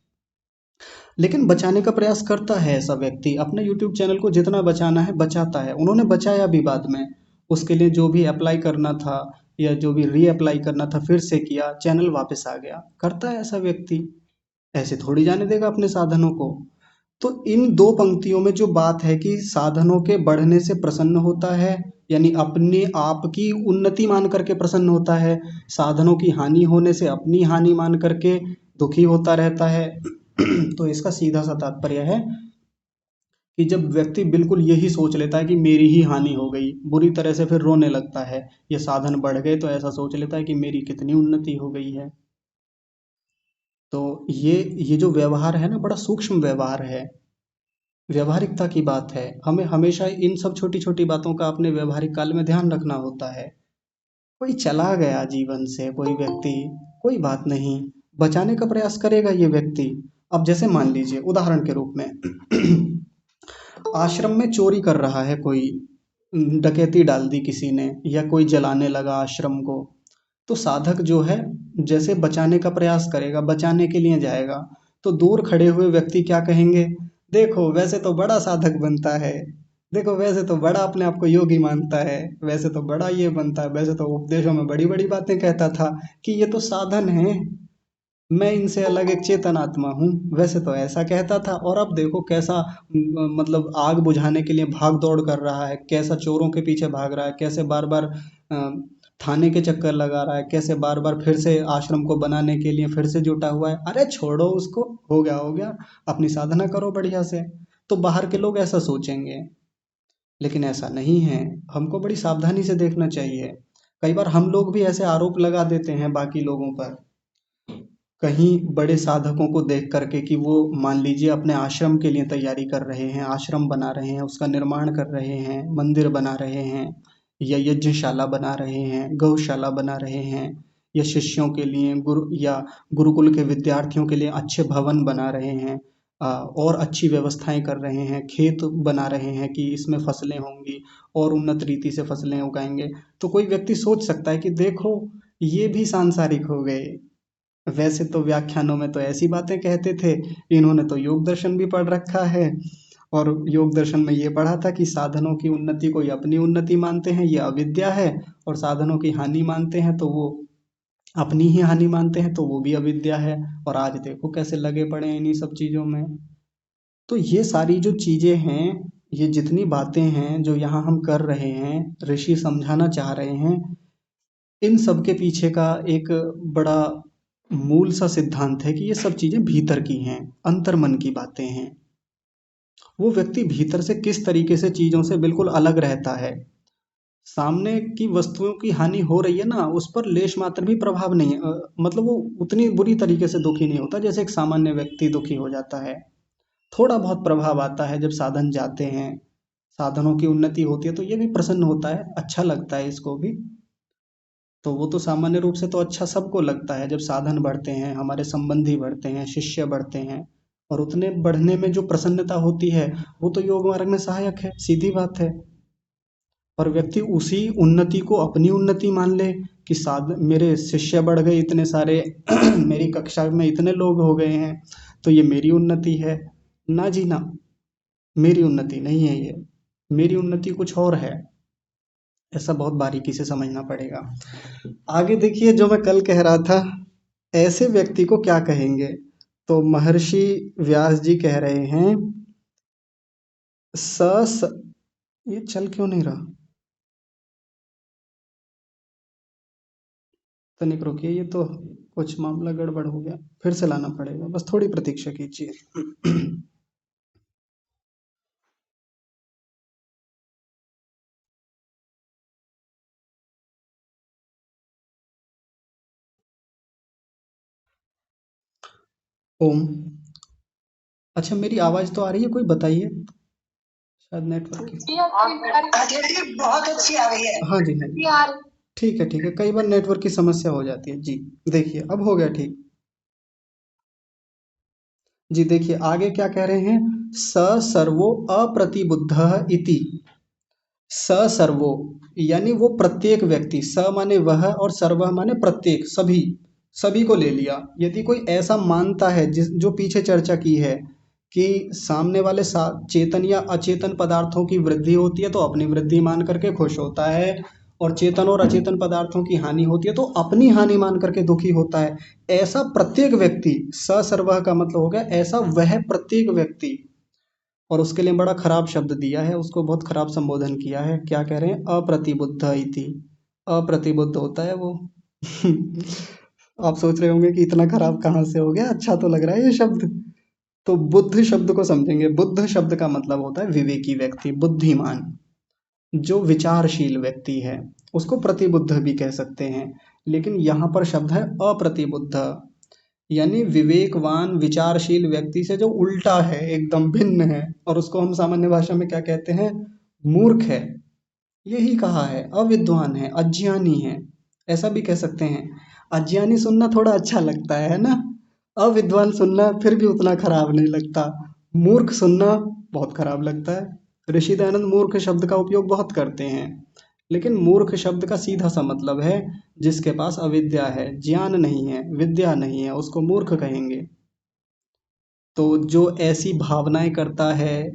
लेकिन बचाने का प्रयास करता है ऐसा व्यक्ति, अपने यूट्यूब चैनल को जितना बचाना है बचाता है। उन्होंने बचाया भी बाद में, उसके लिए जो भी अप्लाई करना था या जो भी री अप्लाई करना था फिर से किया, चैनल वापस आ गया। करता है ऐसा व्यक्ति, ऐसे थोड़ी जाने देगा अपने साधनों को। तो इन दो पंक्तियों में जो बात है कि साधनों के बढ़ने से प्रसन्न होता है, यानी अपने आप की उन्नति मान करके प्रसन्न होता है, साधनों की हानि होने से अपनी हानि मान करके दुखी होता रहता है। तो इसका सीधा सा तात्पर्य है कि जब व्यक्ति बिल्कुल यही सोच लेता है कि मेरी ही हानि हो गई, बुरी तरह से फिर रोने लगता है। ये साधन बढ़ गए तो ऐसा सोच लेता है कि मेरी कितनी उन्नति हो गई है। तो ये जो व्यवहार है ना, बड़ा सूक्ष्म व्यवहार है, व्यवहारिकता की बात है। हमें हमेशा इन सब छोटी छोटी बातों का अपने व्यवहारिक काल में ध्यान रखना होता है। कोई चला गया जीवन से, कोई व्यक्ति, कोई बात नहीं, बचाने का प्रयास करेगा ये व्यक्ति। अब जैसे मान लीजिए उदाहरण के रूप में, आश्रम में चोरी कर रहा है कोई, डकैती डाल दी किसी ने, या कोई जलाने लगा आश्रम को। तो साधक जो है, जैसे बचाने का प्रयास करेगा, बचाने के लिए जाएगा, तो दूर खड़े हुए व्यक्ति क्या कहेंगे, देखो वैसे तो बड़ा साधक बनता है, देखो वैसे तो बड़ा अपने आप को योगी मानता है, वैसे तो बड़ा ये बनता है, वैसे तो उपदेशों में बड़ी बड़ी बातें कहता था, कि ये तो साधन है, मैं इनसे अलग एक चेतन आत्मा हूँ, वैसे तो ऐसा कहता था। और अब देखो कैसा मतलब आग बुझाने के लिए भाग दौड़ कर रहा है, कैसा चोरों के पीछे भाग रहा है, कैसे बार बार थाने के चक्कर लगा रहा है, कैसे बार बार फिर से आश्रम को बनाने के लिए फिर से जुटा हुआ है। अरे छोड़ो उसको, हो गया हो गया, अपनी साधना करो बढ़िया से। तो बाहर के लोग ऐसा सोचेंगे, लेकिन ऐसा नहीं है। हमको बड़ी सावधानी से देखना चाहिए। कई बार हम लोग भी ऐसे आरोप लगा देते हैं बाकी लोगों पर, कहीं बड़े साधकों को देख करके, कि वो मान लीजिए अपने आश्रम के लिए तैयारी कर रहे हैं, आश्रम बना रहे हैं, उसका निर्माण कर रहे हैं, मंदिर बना रहे हैं, या यज्ञशाला बना रहे हैं, गौशाला बना रहे हैं, या शिष्यों के लिए गुरु या गुरुकुल के विद्यार्थियों के लिए अच्छे भवन बना रहे हैं, और अच्छी व्यवस्थाएं कर रहे हैं, खेत बना रहे हैं कि इसमें फसलें होंगी और उन्नत रीति से फसलें उगाएंगे। तो कोई व्यक्ति सोच सकता है कि देखो, ये भी सांसारिक हो गए, वैसे तो व्याख्यानों में तो ऐसी बातें कहते थे, इन्होंने तो योग दर्शन भी पढ़ रखा है, और योग दर्शन में ये पढ़ा था कि साधनों की उन्नति को ये अपनी उन्नति मानते हैं, ये अविद्या है, और साधनों की हानि मानते हैं तो वो अपनी ही हानि मानते हैं तो वो भी अविद्या है। और आज देखो कैसे लगे पड़े हैं इन्हीं सब चीजों में। तो ये सारी जो चीजें हैं, ये जितनी बातें हैं जो यहाँ हम कर रहे हैं, ऋषि समझाना चाह रहे हैं, इन सब के पीछे का एक बड़ा मूल सा सिद्धांत है कि ये सब चीजें भीतर की हैं, अंतर्मन की बातें हैं। वो व्यक्ति भीतर से किस तरीके से चीजों से बिल्कुल अलग रहता है, सामने की वस्तुओं की हानि हो रही है ना, उस पर लेश मात्र भी प्रभाव नहीं है, मतलब वो उतनी बुरी तरीके से दुखी नहीं होता जैसे एक सामान्य व्यक्ति दुखी हो जाता है। थोड़ा बहुत प्रभाव आता है जब साधन जाते हैं, साधनों की उन्नति होती है तो ये भी प्रसन्न होता है, अच्छा लगता है इसको भी। तो वो तो सामान्य रूप से तो अच्छा सबको लगता है जब साधन बढ़ते हैं, हमारे संबंधी बढ़ते हैं, शिष्य बढ़ते हैं। और उतने बढ़ने में जो प्रसन्नता होती है वो तो योग मार्ग में सहायक है, सीधी बात है। और व्यक्ति उसी उन्नति को अपनी उन्नति मान ले कि साध मेरे शिष्य बढ़ गए इतने सारे मेरी कक्षा में इतने लोग हो गए हैं तो ये मेरी उन्नति है। ना जी ना, मेरी उन्नति नहीं है ये, मेरी उन्नति कुछ और है। ऐसा बहुत बारीकी से समझना पड़ेगा। आगे देखिए, जो मैं कल कह रहा था, ऐसे व्यक्ति को क्या कहेंगे। तो महर्षि व्यास जी कह रहे हैं, स स- ये चल क्यों नहीं रहा, तनिक रुकिए, ये तो कुछ मामला गड़बड़ हो गया, फिर से लाना पड़ेगा, बस थोड़ी प्रतीक्षा कीजिए। ओम। अच्छा, मेरी आवाज तो आ रही है, कोई बताइए, शायद नेटवर्क की। जी बहुत अच्छी आ रही है। हाँ जी, हाँ जी, ठीक है ठीक है, कई बार नेटवर्क की समस्या हो जाती है जी। देखिए अब हो गया ठीक। जी देखिए आगे क्या कह रहे हैं, स सर्वो अप्रतिबुद्ध इति। स सर्वो यानी वो प्रत्येक व्यक्ति, स माने वह और सर्व माने प्रत्येक, सभी, सभी को ले लिया। यदि कोई ऐसा मानता है, जिस जो पीछे चर्चा की है कि सामने वाले चेतन या अचेतन पदार्थों की वृद्धि होती है तो अपनी वृद्धि मान करके खुश होता है, और चेतन और अचेतन पदार्थों की हानि होती है तो अपनी हानि मान करके दुखी होता है, ऐसा प्रत्येक व्यक्ति, स सर्वः का मतलब हो गया ऐसा वह प्रत्येक व्यक्ति। और उसके लिए बड़ा खराब शब्द दिया है, उसको बहुत खराब संबोधन किया है, क्या कह रहे हैं, अप्रतिबुद्ध इति। अप्रतिबुद्ध होता है वो। आप सोच रहे होंगे कि इतना खराब कहाँ से हो गया, अच्छा तो लग रहा है ये शब्द। तो बुद्ध शब्द को समझेंगे। बुद्ध शब्द का मतलब होता है विवेकी व्यक्ति, बुद्धिमान, जो विचारशील व्यक्ति है, उसको प्रतिबुद्ध भी कह सकते हैं। लेकिन यहाँ पर शब्द है अप्रतिबुद्ध, यानी विवेकवान विचारशील व्यक्ति से जो उल्टा है, एकदम भिन्न है, और उसको हम सामान्य भाषा में क्या कहते हैं, मूर्ख है। यही कहा है, अविद्वान है, अज्ञानी है, ऐसा भी कह सकते हैं। अज्ञानी सुनना थोड़ा अच्छा लगता है ना, अविद्वान सुनना फिर भी उतना खराब नहीं लगता, मूर्ख सुनना बहुत खराब लगता है। ऋषि दयानंद मूर्ख शब्द का उपयोग बहुत करते हैं, लेकिन मूर्ख शब्द का सीधा सा मतलब है जिसके पास अविद्या है, ज्ञान नहीं है, विद्या नहीं है, उसको मूर्ख कहेंगे। तो जो ऐसी भावनाएं करता है,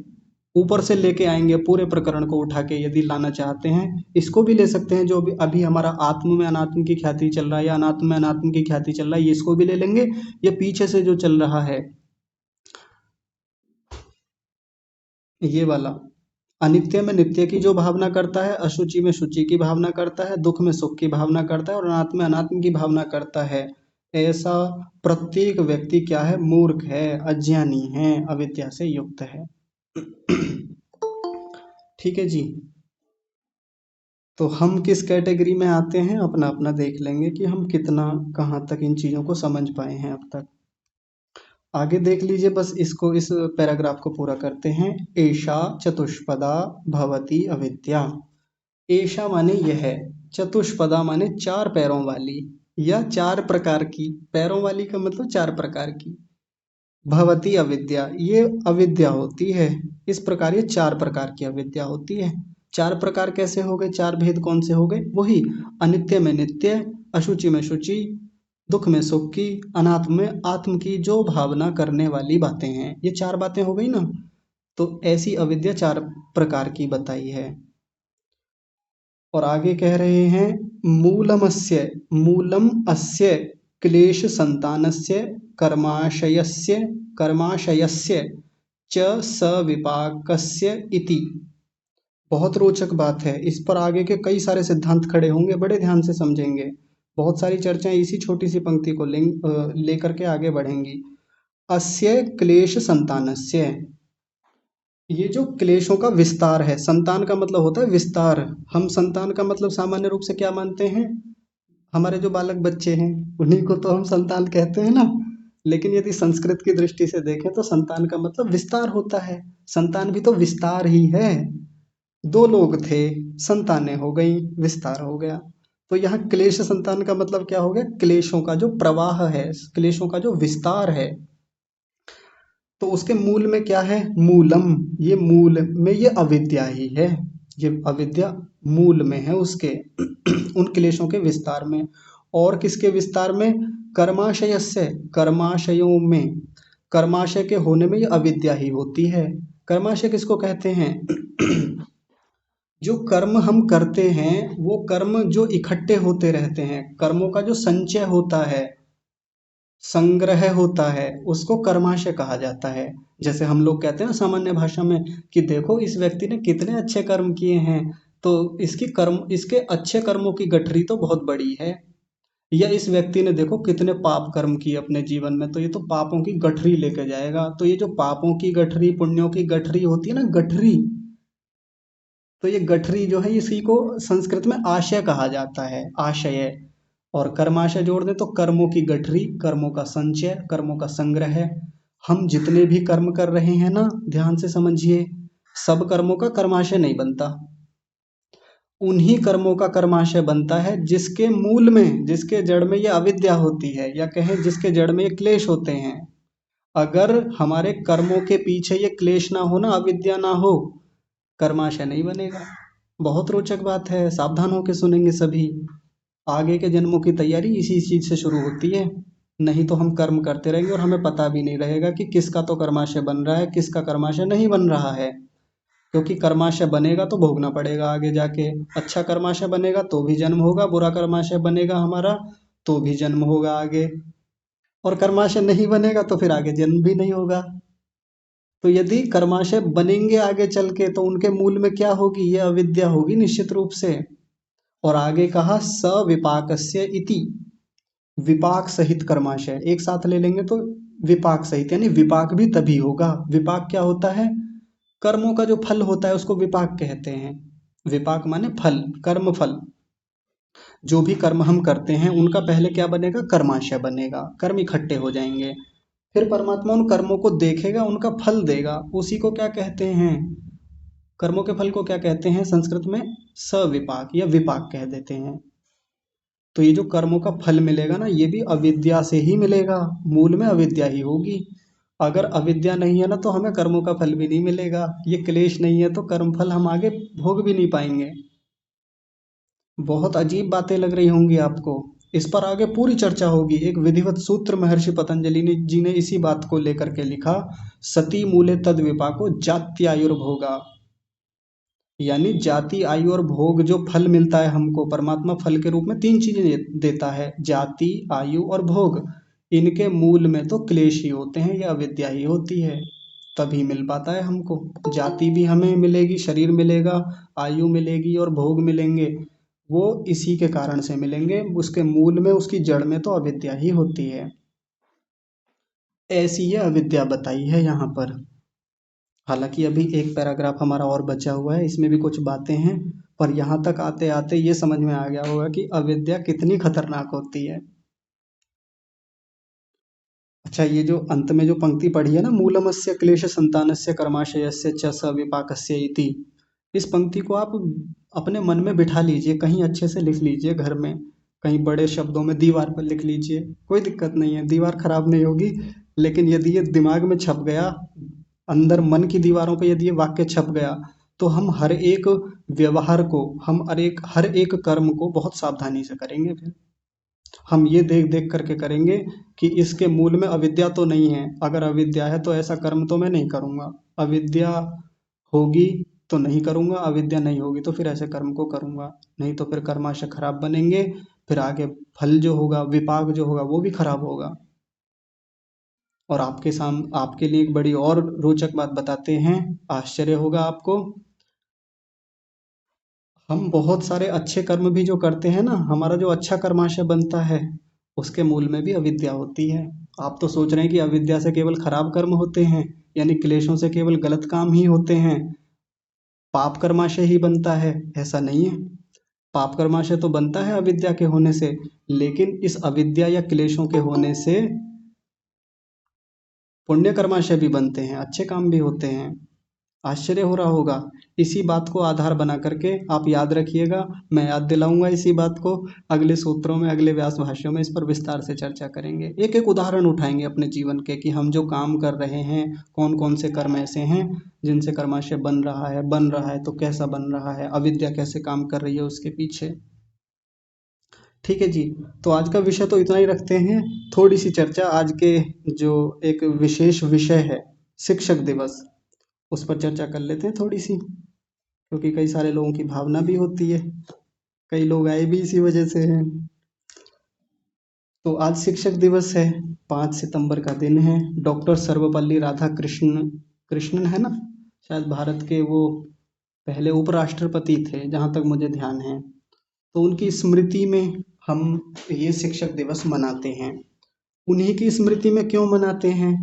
ऊपर से लेके आएंगे पूरे प्रकरण को उठा के, यदि लाना चाहते हैं इसको भी ले सकते हैं, जो भी अभी हमारा आत्म में अनात्म की ख्याति चल रहा है या अनात्म में अनात्म की ख्याति चल रहा है, ये इसको भी ले लेंगे। ये पीछे से जो चल रहा है ये वाला, अनित्य में नित्य की जो भावना करता है, अशुचि में शुचि की भावना करता है, दुख में सुख की भावना करता है और अनात्म में अनात्म की भावना करता है, ऐसा प्रत्येक व्यक्ति क्या है, मूर्ख है, अज्ञानी है, अविद्या से युक्त है। ठीक है जी। तो हम किस कैटेगरी में आते हैं, अपना अपना देख लेंगे कि हम कितना कहाँ तक इन चीज़ों को समझ पाए हैं अब तक। आगे देख लीजिए, बस इसको, इस पैराग्राफ को पूरा करते हैं। एषा चतुष्पदा भवती अविद्या। एषा माने यह, चतुष्पदा माने चार पैरों वाली, या चार प्रकार की, पैरों वाली का मतलब चार प्रकार की, भवती अविद्या ये अविद्या होती है। इस प्रकार ये चार प्रकार की अविद्या होती है। चार प्रकार कैसे हो गए, चार भेद कौन से हो गए, वही अनित्य में नित्य, अशुचि में शुचि, दुख में सुख की, अनात्म में आत्म की जो भावना करने वाली बातें हैं, ये चार बातें हो गई ना। तो ऐसी अविद्या चार प्रकार की बताई है। और आगे कह रहे हैं मूलम अस्य क्लेश संतानस्य कर्माशयस्य च सविपाकस्य इति। बहुत रोचक बात है। इस पर आगे के कई सारे सिद्धांत खड़े होंगे, बड़े ध्यान से समझेंगे। बहुत सारी चर्चाएं इसी छोटी सी पंक्ति को लेकर के आगे बढ़ेंगी। अस्य क्लेश संतानस्य, ये जो क्लेशों का विस्तार है, संतान का मतलब होता है विस्तार। हम संतान का मतलब सामान्य रूप से क्या मानते हैं? हमारे जो बालक बच्चे हैं उन्हीं को तो हम संतान कहते हैं ना। लेकिन यदि संस्कृत की दृष्टि से देखें तो संतान का मतलब विस्तार होता है। संतान भी तो विस्तार ही है। दो लोग थे, संतानें हो गई, विस्तार हो गया। तो यहाँ क्लेश संतान का मतलब क्या हो गया? क्लेशों का जो प्रवाह है, क्लेशों का जो विस्तार है। तो उसके मूल में क्या है? मूलम, ये मूल में ये अविद्या ही है। ये अविद्या मूल में है उसके उन क्लेशों के विस्तार में। और किसके विस्तार में? कर्माशयस्य, कर्माशयों में, कर्माशय के होने में ये अविद्या ही होती है। कर्माशय किसको कहते हैं? जो कर्म हम करते हैं वो कर्म जो इकट्ठे होते रहते हैं, कर्मों का जो संचय होता है, संग्रह होता है, उसको कर्माशय कहा जाता है। जैसे हम लोग कहते हैं ना सामान्य भाषा में कि देखो इस व्यक्ति ने कितने अच्छे कर्म किए हैं, तो इसके अच्छे कर्मों की गठरी तो बहुत बड़ी है। या इस व्यक्ति ने देखो कितने पाप कर्म किए अपने जीवन में, तो ये तो पापों की गठरी लेके जाएगा। तो ये जो पापों की गठरी, पुण्यों की गठरी होती है ना, गठरी, तो ये गठरी जो है इसी को संस्कृत में आशय कहा जाता है, आशय। और कर्माशय जोड़ दें तो कर्मों की गठरी, कर्मों का संचय, कर्मों का संग्रह। हम जितने भी कर्म कर रहे हैं ना, ध्यान से समझिए, सब कर्मों का कर्माशय नहीं बनता। उन्हीं कर्मों का कर्माशय बनता है जिसके मूल में, जिसके जड़ में ये अविद्या होती है, या कहें जिसके जड़ में ये क्लेश होते हैं। अगर हमारे कर्मों के पीछे ये क्लेश ना हो ना, अविद्या ना हो, कर्माशय नहीं बनेगा। बहुत रोचक बात है, सावधान होकर सुनेंगे सभी। आगे के जन्मों की तैयारी इसी चीज से शुरू होती है। नहीं तो हम कर्म करते रहेंगे और हमें पता भी नहीं रहेगा कि किसका तो कर्माशय बन रहा है, किसका कर्माशय नहीं बन रहा है। क्योंकि कर्माशय बनेगा तो भोगना पड़ेगा आगे जाके। अच्छा कर्माशय बनेगा तो भी जन्म होगा, बुरा कर्माशय बनेगा हमारा तो भी जन्म होगा आगे, और कर्माशय नहीं बनेगा तो फिर आगे जन्म भी नहीं होगा। तो यदि कर्माशय बनेंगे आगे चल के तो उनके मूल में क्या होगी? ये अविद्या होगी निश्चित रूप से। और आगे कहा सविपाकस्य इति, विपाक सहित कर्माशय एक साथ ले लेंगे तो विपाक सहित, यानी विपाक भी तभी होगा। विपाक क्या होता है? कर्मों का जो फल होता है उसको विपाक कहते हैं। विपाक माने फल, कर्म फल। जो भी कर्म हम करते हैं उनका पहले क्या बनेगा? कर्माशय बनेगा, कर्म इकट्ठे हो जाएंगे। फिर परमात्मा उन कर्मों को देखेगा, उनका फल देगा। उसी को क्या कहते हैं? कर्मों के फल को क्या कहते हैं संस्कृत में? सविपाक या विपाक कह देते हैं। तो ये जो कर्मों का फल मिलेगा ना, ये भी अविद्या से ही मिलेगा, मूल में अविद्या ही होगी। अगर अविद्या नहीं है ना तो हमें कर्मों का फल भी नहीं मिलेगा। ये क्लेश नहीं है तो कर्म फल हम आगे भोग भी नहीं पाएंगे। बहुत अजीब बातें लग रही होंगी आपको। इस पर आगे पूरी चर्चा होगी। एक विधिवत सूत्र महर्षि पतंजलि जी ने इसी बात को लेकर के लिखा, सती मूले तद विपाको जात्यायुर्भोगा। यानी जाति, आयु और भोग, जो फल मिलता है हमको, परमात्मा फल के रूप में तीन चीजें देता है, जाति, आयु और भोग। इनके मूल में तो क्लेश ही होते हैं, या अविद्या ही होती है, तभी मिल पाता है हमको। जाति भी हमें मिलेगी, शरीर मिलेगा, आयु मिलेगी और भोग मिलेंगे, वो इसी के कारण से मिलेंगे। उसके मूल में, उसकी जड़ में तो अविद्या ही होती है। ऐसी ये अविद्या बताई है यहाँ पर। हालांकि अभी एक पैराग्राफ हमारा और बचा हुआ है, इसमें भी कुछ बातें हैं, पर यहाँ तक आते आते ये समझ में आ गया होगा कि अविद्या कितनी खतरनाक होती है। अच्छा, ये जो अंत में जो पंक्ति पढ़ी है ना, मूलमस्य क्लेश संतानस्य कर्माशयस्य च सविपाकस्य इति, इस पंक्ति को आप अपने मन में बिठा लीजिए, कहीं अच्छे से लिख लीजिए घर में, कहीं बड़े शब्दों में दीवार पर लिख लीजिए, कोई दिक्कत नहीं है, दीवार खराब नहीं होगी। लेकिन यदि ये दिमाग में छप गया, अंदर मन की दीवारों पे यदि ये वाक्य छप गया, तो हम हर एक व्यवहार को, हम हर एक कर्म को बहुत सावधानी से करेंगे। फिर हम ये देख देख करके करेंगे कि इसके मूल में अविद्या तो नहीं है। अगर अविद्या है तो ऐसा कर्म तो मैं नहीं करूँगा। अविद्या होगी तो नहीं करूँगा, अविद्या नहीं होगी तो फिर ऐसे कर्म को करूँगा, नहीं तो फिर कर्माशय खराब बनेंगे, फिर आगे फल जो होगा, विपाक जो होगा वो भी खराब होगा। और आपके लिए एक बड़ी और रोचक बात बताते हैं, आश्चर्य होगा आपको। हम बहुत सारे अच्छे कर्म भी जो करते हैं ना, हमारा जो अच्छा कर्माशय बनता है उसके मूल में भी अविद्या होती है। आप तो सोच रहे हैं कि अविद्या से केवल खराब कर्म होते हैं, यानी क्लेशों से केवल गलत काम ही होते हैं, पाप कर्माशय ही बनता है। ऐसा नहीं है। पाप कर्माशय तो बनता है अविद्या के होने से, लेकिन इस अविद्या या क्लेशों के होने से पुण्य कर्माशय भी बनते हैं, अच्छे काम भी होते हैं। आश्चर्य हो रहा होगा। इसी बात को आधार बना करके आप याद रखिएगा, मैं याद दिलाऊंगा इसी बात को। अगले सूत्रों में, अगले व्यास भाष्यों में इस पर विस्तार से चर्चा करेंगे, एक एक उदाहरण उठाएंगे अपने जीवन के कि हम जो काम कर रहे हैं, कौन कौन से कर्म ऐसे हैं जिनसे कर्माशय बन रहा है तो कैसा बन रहा है, अविद्या कैसे काम कर रही है उसके पीछे। ठीक है जी। तो आज का विषय तो इतना ही रखते हैं। थोड़ी सी चर्चा आज के जो एक विशेष विषय है, शिक्षक दिवस, उस पर चर्चा कर लेते हैं थोड़ी सी, क्योंकि कई सारे लोगों की भावना भी होती है, कई लोग आए भी इसी वजह से हैं। तो आज शिक्षक दिवस है, 5 सितंबर का दिन है। डॉक्टर सर्वपल्ली कृष्णन है ना, शायद भारत के वो पहले उपराष्ट्रपति थे जहाँ तक मुझे ध्यान है। तो उनकी स्मृति में हम ये शिक्षक दिवस मनाते हैं। उन्हीं की स्मृति में क्यों मनाते हैं?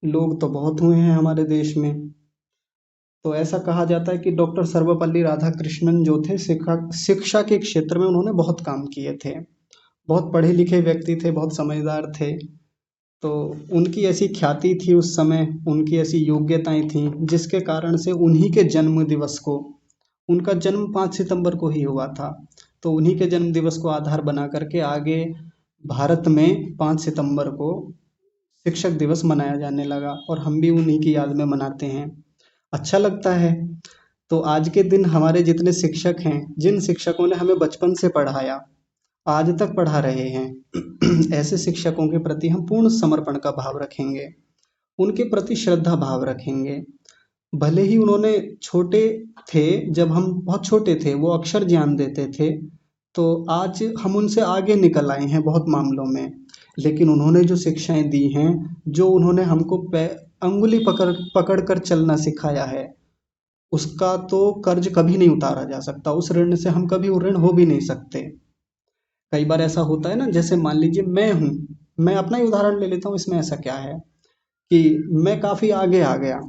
लोग तो बहुत हुए हैं हमारे देश में। तो ऐसा कहा जाता है कि डॉक्टर सर्वपल्ली राधाकृष्णन जो थे, शिक्षा के क्षेत्र में उन्होंने बहुत काम किए थे, बहुत पढ़े लिखे व्यक्ति थे, बहुत समझदार थे। तो उनकी ऐसी ख्याति थी उस समय, उनकी ऐसी योग्यताएं थीं जिसके कारण से उन्हीं के जन्म दिवस को, उनका जन्म 5 सितंबर को ही हुआ था, तो उन्हीं के जन्म दिवस को आधार बना करके आगे भारत में 5 सितंबर को शिक्षक दिवस मनाया जाने लगा, और हम भी उन्हीं की याद में मनाते हैं। अच्छा लगता है। तो आज के दिन हमारे जितने शिक्षक हैं, जिन शिक्षकों ने हमें बचपन से पढ़ाया, आज तक पढ़ा रहे हैं ऐसे शिक्षकों के प्रति हम पूर्ण समर्पण का भाव रखेंगे, उनके प्रति श्रद्धा भाव रखेंगे। भले ही उन्होंने छोटे थे, जब हम बहुत छोटे थे वो अक्षर ज्ञान देते थे, तो आज हम उनसे आगे निकल आए हैं बहुत मामलों में, लेकिन उन्होंने जो शिक्षाएं दी हैं, जो उन्होंने हमको अंगुली पकड़ पकड़ कर चलना सिखाया है, उसका तो कर्ज कभी नहीं उतारा जा सकता, उस ऋण से हम कभी ऋण हो भी नहीं सकते। कई बार ऐसा होता है ना, जैसे मान लीजिए मैं हूँ, मैं अपना ही उदाहरण ले लेता हूँ, इसमें ऐसा क्या है कि मैं काफ़ी आगे आ गया,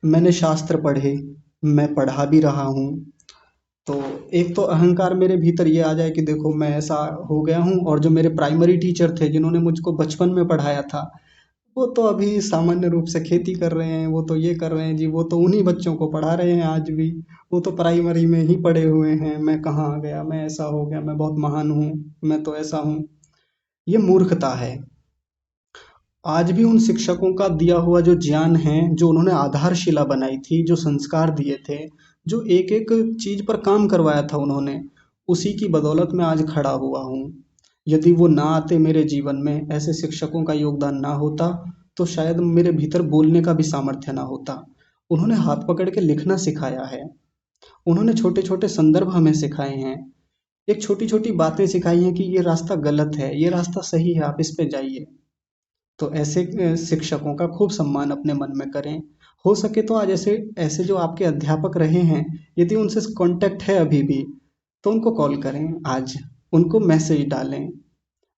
मैंने शास्त्र पढ़े, मैं पढ़ा भी रहा हूँ, तो एक तो अहंकार मेरे भीतर ये आ जाए कि देखो मैं ऐसा हो गया हूँ, और जो मेरे प्राइमरी टीचर थे जिन्होंने मुझको बचपन में पढ़ाया था, वो तो अभी सामान्य रूप से खेती कर रहे हैं, वो तो ये कर रहे हैं जी, वो तो उन्हीं बच्चों को पढ़ा रहे हैं आज भी, वो तो प्राइमरी में ही पढ़े हुए हैं, मैं कहाँ आ गया, मैं ऐसा हो गया, मैं बहुत महान हूँ, मैं तो ऐसा हूँ। ये मूर्खता है। आज भी उन शिक्षकों का दिया हुआ जो ज्ञान है, जो उन्होंने आधारशिला बनाई थी, जो संस्कार दिए थे, जो एक एक चीज पर काम करवाया था उन्होंने, उसी की बदौलत मैं आज खड़ा हुआ हूँ। यदि वो ना आते मेरे जीवन में, ऐसे शिक्षकों का योगदान ना होता, तो शायद मेरे भीतर बोलने का भी सामर्थ्य ना होता। उन्होंने हाथ पकड़ के लिखना सिखाया है, उन्होंने छोटे छोटे संदर्भ हमें सिखाए हैं, एक छोटी छोटी बातें सिखाई हैं कि ये रास्ता गलत है, ये रास्ता सही है, आप इस पे जाइए। तो ऐसे शिक्षकों का खूब सम्मान अपने मन में करें। हो सके तो आज ऐसे ऐसे जो आपके अध्यापक रहे हैं, यदि उनसे कांटेक्ट है अभी भी, तो उनको कॉल करें, आज उनको मैसेज डालें।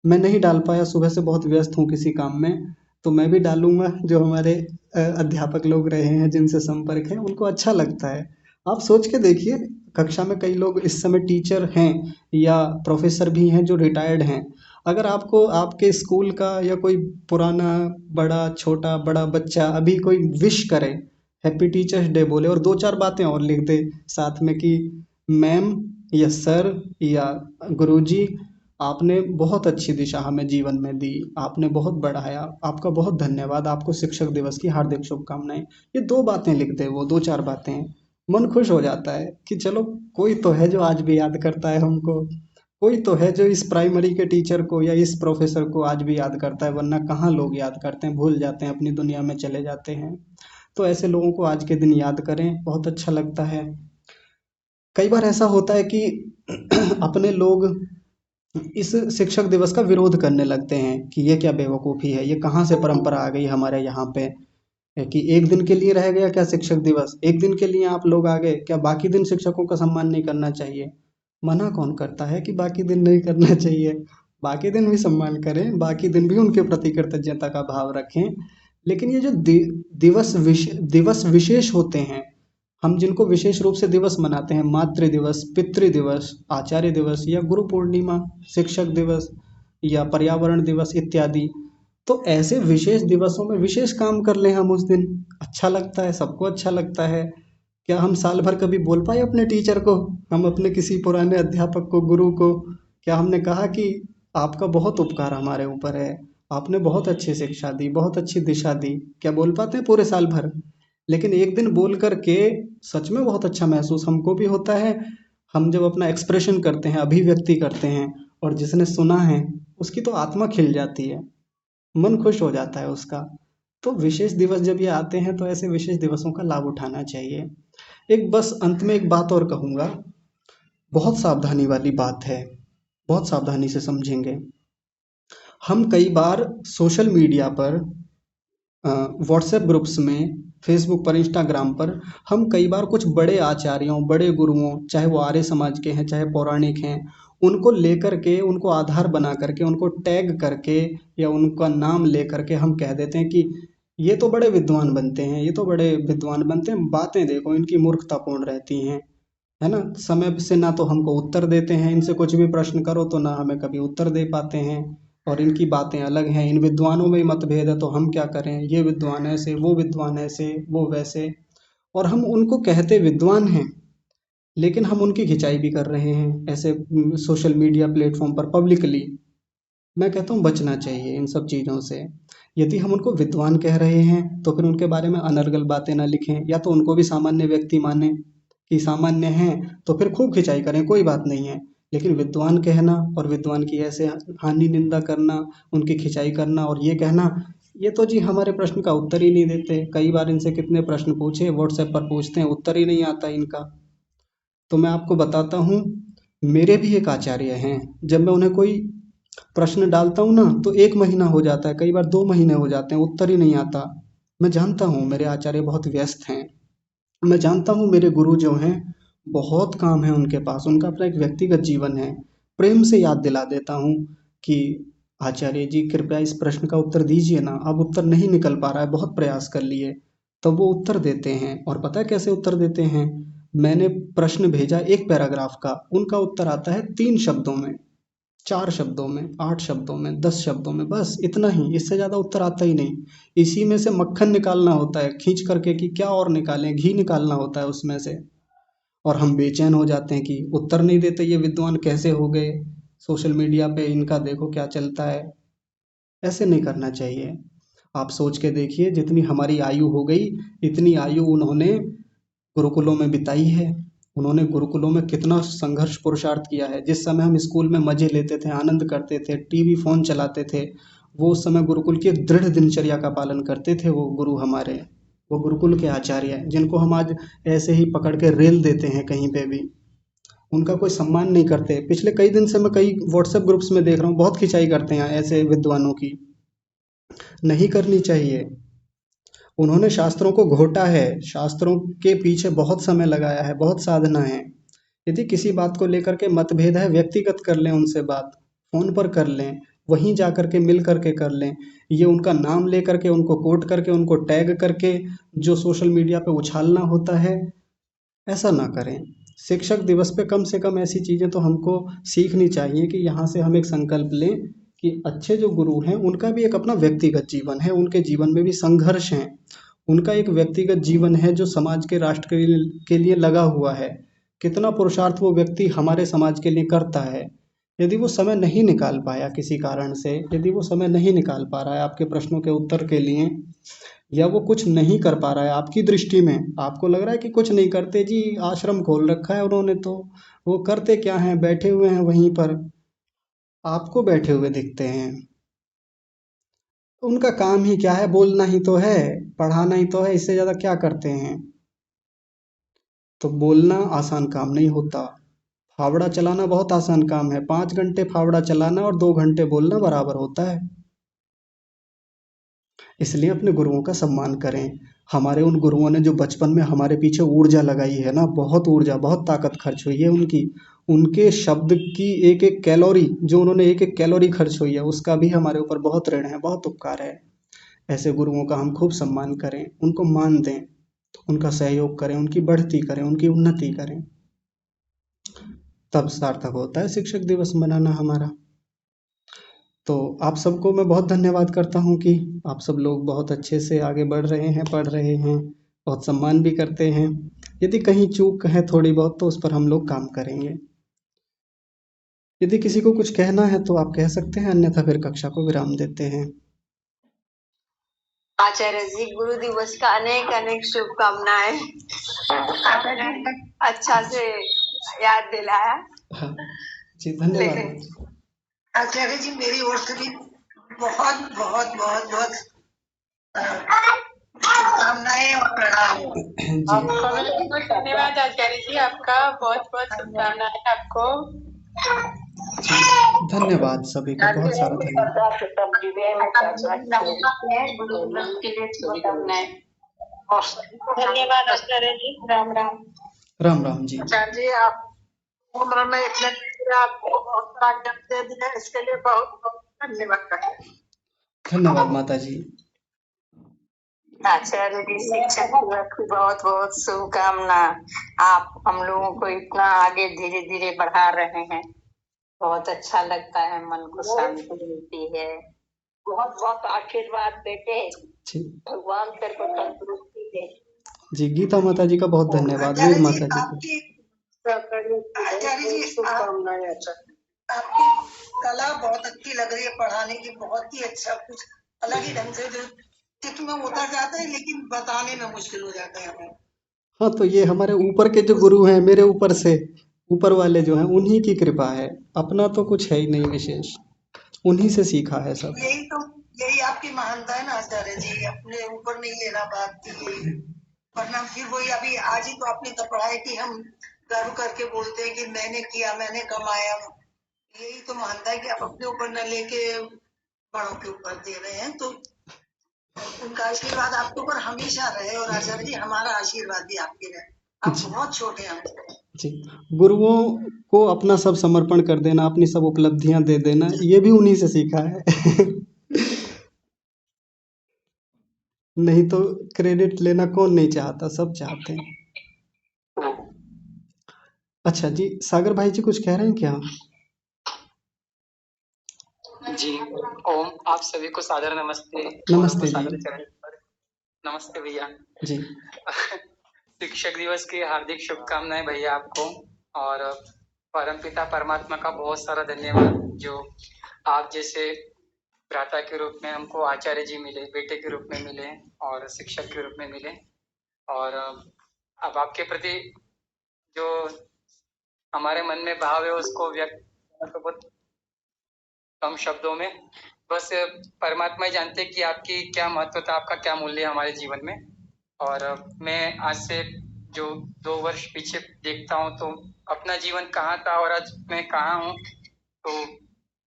मैं नहीं डाल पाया, सुबह से बहुत व्यस्त हूँ किसी काम में, तो मैं भी डालूंगा। जो हमारे अध्यापक लोग रहे हैं जिनसे संपर्क है, उनको अच्छा लगता है। आप सोच के देखिए, कक्षा में कई लोग इस समय टीचर हैं या प्रोफेसर भी हैं जो रिटायर्ड हैं। अगर आपको आपके स्कूल का या कोई पुराना बड़ा छोटा बड़ा बच्चा अभी कोई विश करे, हैप्पी टीचर्स डे बोले, और दो चार बातें और लिख दे साथ में कि मैम या सर या गुरुजी, आपने बहुत अच्छी दिशा हमें जीवन में दी, आपने बहुत बढ़ाया, आपका बहुत धन्यवाद, आपको शिक्षक दिवस की हार्दिक शुभकामनाएं। ये दो बातें लिख दे, वो दो चार बातें, मन खुश हो जाता है कि चलो कोई तो है जो आज भी याद करता है हमको, कोई तो है जो इस प्राइमरी के टीचर को या इस प्रोफेसर को आज भी याद करता है, वरना कहाँ लोग याद करते हैं, भूल जाते हैं, अपनी दुनिया में चले जाते हैं। तो ऐसे लोगों को आज के दिन याद करें, बहुत अच्छा लगता है। कई बार ऐसा होता है कि अपने लोग इस शिक्षक दिवस का विरोध करने लगते हैं कि ये क्या बेवकूफ़ी है, ये कहाँ से परंपरा आ गई हमारे यहाँ पे, है कि एक दिन के लिए रह गया क्या शिक्षक दिवस, एक दिन के लिए आप लोग आ गए क्या, बाकी दिन शिक्षकों का सम्मान नहीं करना चाहिए। मना कौन करता है कि बाकी दिन नहीं करना चाहिए, बाकी दिन भी सम्मान करें, बाकी दिन भी उनके प्रति कृतज्ञता का भाव रखें। लेकिन ये जो दिवस विशेष होते हैं, हम जिनको विशेष रूप से दिवस मनाते हैं, मातृ दिवस, पितृ दिवस, आचार्य दिवस या गुरु पूर्णिमा, शिक्षक दिवस या पर्यावरण दिवस इत्यादि, तो ऐसे विशेष दिवसों में विशेष काम कर लें हम उस दिन, अच्छा लगता है, सबको अच्छा लगता है। क्या हम साल भर कभी बोल पाए अपने टीचर को, हम अपने किसी पुराने अध्यापक को, गुरु को, क्या हमने कहा कि आपका बहुत उपकार हमारे ऊपर है, आपने बहुत अच्छी शिक्षा दी, बहुत अच्छी दिशा दी, क्या बोल पाते हैं पूरे साल भर। लेकिन एक दिन बोल करके सच में बहुत अच्छा महसूस हमको भी होता है। हम जब अपना एक्सप्रेशन करते हैं, अभिव्यक्ति करते हैं, और जिसने सुना है उसकी तो आत्मा खिल जाती है, मन खुश हो जाता है उसका। तो विशेष दिवस जब ये आते हैं तो ऐसे विशेष दिवसों का लाभ उठाना चाहिए। एक बस अंत में एक बात और कहूँगा, बहुत सावधानी वाली बात है, बहुत सावधानी से समझेंगे। हम कई बार सोशल मीडिया पर, व्हाट्सएप ग्रुप्स में, फेसबुक पर, इंस्टाग्राम पर, हम कई बार कुछ बड़े आचार्यों, बड़े गुरुओं, चाहे वो आर्य समाज के हैं चाहे पौराणिक हैं, उनको लेकर के, उनको आधार बना करके, उनको टैग करके या उनका नाम ले करके हम कह देते हैं कि ये तो बड़े विद्वान बनते हैं, ये तो बड़े विद्वान बनते हैं, बातें देखो इनकी मूर्खतापूर्ण रहती हैं, है ना, समय से ना तो हमको उत्तर देते हैं, इनसे कुछ भी प्रश्न करो तो ना हमें कभी उत्तर दे पाते हैं, और इनकी बातें अलग हैं, इन विद्वानों में ही मतभेद है तो हम क्या करें, ये विद्वान ऐसे, वो विद्वान ऐसे, वो वैसे, और हम उनको कहते विद्वान हैं, लेकिन हम उनकी खिंचाई भी कर रहे हैं ऐसे सोशल मीडिया प्लेटफॉर्म पर पब्लिकली। मैं कहता हूँ बचना चाहिए इन सब चीज़ों से। यदि हम उनको विद्वान कह रहे हैं तो फिर उनके बारे में अनर्गल बातें ना लिखें, या तो उनको भी सामान्य व्यक्ति माने कि सामान्य हैं, तो फिर खूब खिंचाई करें, कोई बात नहीं है। लेकिन विद्वान कहना और विद्वान की ऐसे हानि निंदा करना, उनकी खिंचाई करना और ये कहना, ये तो जी हमारे प्रश्न का उत्तर ही नहीं देते। कई बार इनसे कितने प्रश्न पूछे, व्हाट्सएप पर पूछते हैं, उत्तर ही नहीं आता इनका। तो मैं आपको बताता हूँ, मेरे भी एक आचार्य हैं, जब मैं उन्हें कोई प्रश्न डालता हूँ ना तो 1 महीना हो जाता है, कई बार 2 महीने हो जाते हैं, उत्तर ही नहीं आता। मैं जानता हूँ मेरे आचार्य बहुत व्यस्त हैं, मैं जानता हूँ मेरे गुरु जो हैं बहुत काम है उनके पास, उनका अपना एक व्यक्तिगत जीवन है। प्रेम से याद दिला देता हूँ कि आचार्य जी कृपया इस प्रश्न का उत्तर दीजिए ना, अब उत्तर नहीं निकल पा रहा है, बहुत प्रयास कर लिए। तब वो उत्तर देते हैं, और पता है कैसे उत्तर देते हैं, मैंने प्रश्न भेजा 1 पैराग्राफ का, उनका उत्तर आता है 3 शब्दों में, 4 शब्दों में, 8 शब्दों में, 10 शब्दों में, बस इतना ही, इससे ज़्यादा उत्तर आता ही नहीं। इसी में से मक्खन निकालना होता है खींच करके कि क्या और निकालें, घी निकालना होता है उसमें से। और हम बेचैन हो जाते हैं कि उत्तर नहीं देते ये विद्वान, कैसे हो गए, सोशल मीडिया पे इनका देखो क्या चलता है। ऐसे नहीं करना चाहिए। आप सोच के देखिए, जितनी हमारी आयु हो गई, इतनी आयु उन्होंने गुरुकुलों में बिताई है। उन्होंने गुरुकुलों में कितना संघर्ष पुरुषार्थ किया है। जिस समय हम स्कूल में मजे लेते थे, आनंद करते थे, टीवी फोन चलाते थे, वो उस समय गुरुकुल की एक दृढ़ दिनचर्या का पालन करते थे वो गुरु हमारे, वो गुरुकुल के आचार्य, जिनको हम आज ऐसे ही पकड़ के रेल देते हैं कहीं पे भी, उनका कोई सम्मान नहीं करते। पिछले कई दिन से मैं कई व्हाट्सएप ग्रुप्स में देख रहा हूँ, बहुत खिंचाई करते हैं ऐसे विद्वानों की, नहीं करनी चाहिए। उन्होंने शास्त्रों को घोटा है, शास्त्रों के पीछे बहुत समय लगाया है, बहुत साधना है। यदि किसी बात को लेकर के मतभेद है, व्यक्तिगत कर लें उनसे बात, फ़ोन पर कर लें, वहीं जा कर के मिल कर के कर लें। ये उनका नाम ले करके, उनको कोट करके, उनको टैग करके जो सोशल मीडिया पे उछालना होता है, ऐसा ना करें। शिक्षक दिवस पे कम से कम ऐसी चीज़ें तो हमको सीखनी चाहिए कि यहाँ से हम एक संकल्प लें कि अच्छे जो गुरु हैं उनका भी एक अपना व्यक्तिगत जीवन है, उनके जीवन में भी संघर्ष हैं। उनका एक व्यक्तिगत जीवन है जो समाज के, राष्ट्र के लिए लगा हुआ है। कितना पुरुषार्थ वो व्यक्ति हमारे समाज के लिए करता है। यदि वो समय नहीं निकाल पाया किसी कारण से, यदि वो समय नहीं निकाल पा रहा है आपके प्रश्नों के उत्तर के लिए, या वो कुछ नहीं कर पा रहा है आपकी दृष्टि में, आपको लग रहा है कि कुछ नहीं करते जी, आश्रम खोल रखा है उन्होंने तो, वो करते क्या हैं, बैठे हुए हैं वहीं पर, आपको बैठे हुए दिखते हैं। उनका काम ही क्या है, बोलना ही तो है, पढ़ाना ही तो है, इससे ज़्यादा क्या करते हैं। तो बोलना आसान काम नहीं होता। फावड़ा चलाना बहुत आसान काम है, 5 घंटे फावड़ा चलाना और 2 घंटे बोलना बराबर होता है। इसलिए अपने गुरुओं का सम्मान करें। हमारे उन गुरुओं ने जो बचपन में हमारे पीछे ऊर्जा लगाई है ना, बहुत ऊर्जा, बहुत ताकत खर्च हुई है उनकी। उनके शब्द की एक एक कैलोरी, जो उन्होंने एक एक कैलोरी खर्च हुई है, उसका भी हमारे ऊपर बहुत ऋण है, बहुत उपकार है। ऐसे गुरुओं का हम खूब सम्मान करें, उनको मान दें, उनका सहयोग करें, उनकी बढ़ती करें, उनकी उन्नति करें। तब सार्थक होता है शिक्षक दिवस मनाना हमारा। तो आप सबको मैं बहुत धन्यवाद करता हूँ कि आप सब लोग बहुत अच्छे से आगे बढ़ रहे हैं, पढ़ रहे हैं, बहुत सम्मान भी करते हैं। यदि कहीं चूक है थोड़ी बहुत तो उस पर हम लोग काम करेंगे। यदि किसी को कुछ कहना है तो आप कह सकते हैं, अन्यथा फिर कक्षा को विराम देते हैं। आचार्य जी, गुरु दिवस का अनेक अनेक शुभकामनाएं। अच्छा से याद दिलाया। हाँ जी, धन्यवाद। लेकिन आचार्य जी मेरी ओर से भी बहुत बहुत बहुत बहुत शुभकामनाएं और प्रणाम। जी आपका भी बहुत धन्यवाद आचार्य जी, आपका बहुत बहुत शुभकामनाएं आपको। जी, धन्यवाद सभी का, बहुत सारा धन्यवाद। गुरु दिवस के लिए शुभकामनाएं। धन्यवाद आचार्य जी, राम राम। राम राम जी। आचार्य जी आप उम्र में इतने आपको बहुत बड़ा ज्ञान दे दिया, इसके लिए बहुत बहुत धन्यवाद। धन्यवाद माता जी। आचार्य जी, शिक्षक दिवस की बहुत बहुत शुभकामना। आप हम लोगों को इतना आगे धीरे धीरे बढ़ा रहे हैं, बहुत अच्छा लगता है, मन को शांति मिलती है। बहुत बहुत आशीर्वाद बेटे, जी भगवान तेरे को तंदुरुस्ती दे। जी, गीता माता जी का बहुत धन्यवाद, वीर आचार्य जी माता जी को। आचार्य जी शुभकामनाएं आचार्य। आपकी कला बहुत अच्छी लग रही है, पढ़ाने की बहुत ही अच्छा, कुछ अलग ही ढंग से जो चित्त में उतर जाता है, लेकिन बताने में मुश्किल हो जाता है हमें। हाँ, तो ये हमारे ऊपर के जो गुरु हैं, मेरे ऊपर से ऊपर वाले जो हैं, उन्हीं की कृपा है। अपना तो कुछ है ही नहीं विशेष, उन्हीं से सीखा है सब। यही आपकी महानता है ना आचार्य जी, अपने ऊपर नहीं लेना बात की। वरना फिर वही अभी आज ही तो आपने तो पढ़ाया कि हम गर्व करके बोलते हैं कि मैंने किया, मैंने कमाया। यही तो महानता है कि आप अपने ऊपर न लेके बड़ों के ऊपर दे रहे हैं। तो उनका आशीर्वाद आपके ऊपर हमेशा रहे, और आचार्य जी हमारा आशीर्वाद भी आपके रहे। आप जी बहुत छोटे हैं हमसे। जी, गुरुओं को अपना सब समर्पण कर देना, अपनी सब उपलब्धियां दे देना, ये भी उन्हीं से सीखा है। नहीं तो क्रेडिट लेना कौन नहीं चाहता, सब चाहते हैं। अच्छा जी, सागर भाई जी कुछ कह रहे हैं क्या? जी, ओम, आप सभी को सादर नमस्ते। नमस्ते और सादर जी। चरण पर नमस्ते भैया। जी शिक्षक दिवस की हार्दिक शुभकामनाएं भैया आपको, और परमपिता परमात्मा का बहुत सारा धन्यवाद, जो आप जैसे भ्राता के रूप में हमको आचार्य जी मिले, बेटे के रूप में मिले और शिक्षक के रूप में मिले। और अब आपके प्रति जो हमारे मन में भाव है उसको व्यक्त करना तो बहुत कम शब्दों में, बस परमात्मा ही जानते कि आपकी क्या महत्व था, आपका क्या मूल्य है हमारे जीवन में। और मैं आज से जो 2 वर्ष पीछे देखता हूँ तो अपना जीवन कहाँ था और आज मैं कहाँ हूँ, तो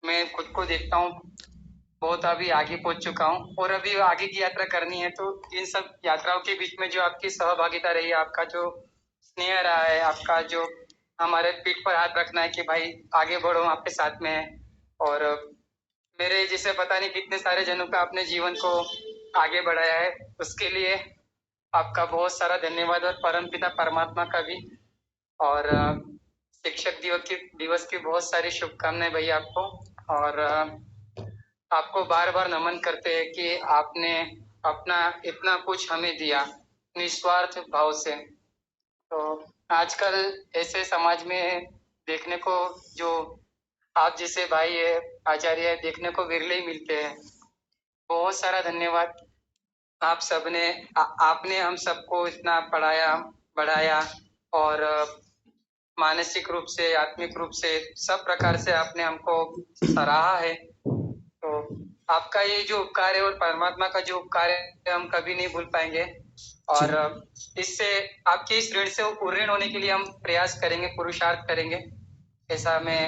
मैं खुद को देखता हूँ बहुत अभी आगे पहुंच चुका हूँ और अभी आगे की यात्रा करनी है। तो इन सब यात्राओं के बीच में जो आपकी सहभागिता रही है, आपका जो स्नेह रहा है, आपका जो हमारे पीठ पर हाथ रखना है कि भाई आगे बढ़ो, आपके साथ में है। और मेरे जैसे पता नहीं कितने सारे जनों का अपने जीवन को आगे बढ़ाया है, उसके लिए आपका बहुत सारा धन्यवाद, और परमपिता परमात्मा का भी। और शिक्षक दिवस की बहुत सारी शुभकामनाएं भैया आपको। और आपको बार बार नमन करते हैं कि आपने अपना इतना कुछ हमें दिया निस्वार्थ भाव से। तो आजकल ऐसे समाज में देखने को जो आप जैसे भाई है, आचार्य है, देखने को विरले ही मिलते हैं। बहुत सारा धन्यवाद आप सबने, आपने हम सबको इतना पढ़ाया, बढ़ाया, और मानसिक रूप से, आत्मिक रूप से, सब प्रकार से आपने हमको सराहा है। तो आपका ये जो उपकार है और परमात्मा का जो उपकार है हम कभी नहीं भूल पाएंगे। और इससे आपके इस ऋण से ऋण होने के लिए हम प्रयास करेंगे, पुरुषार्थ करेंगे, ऐसा मैं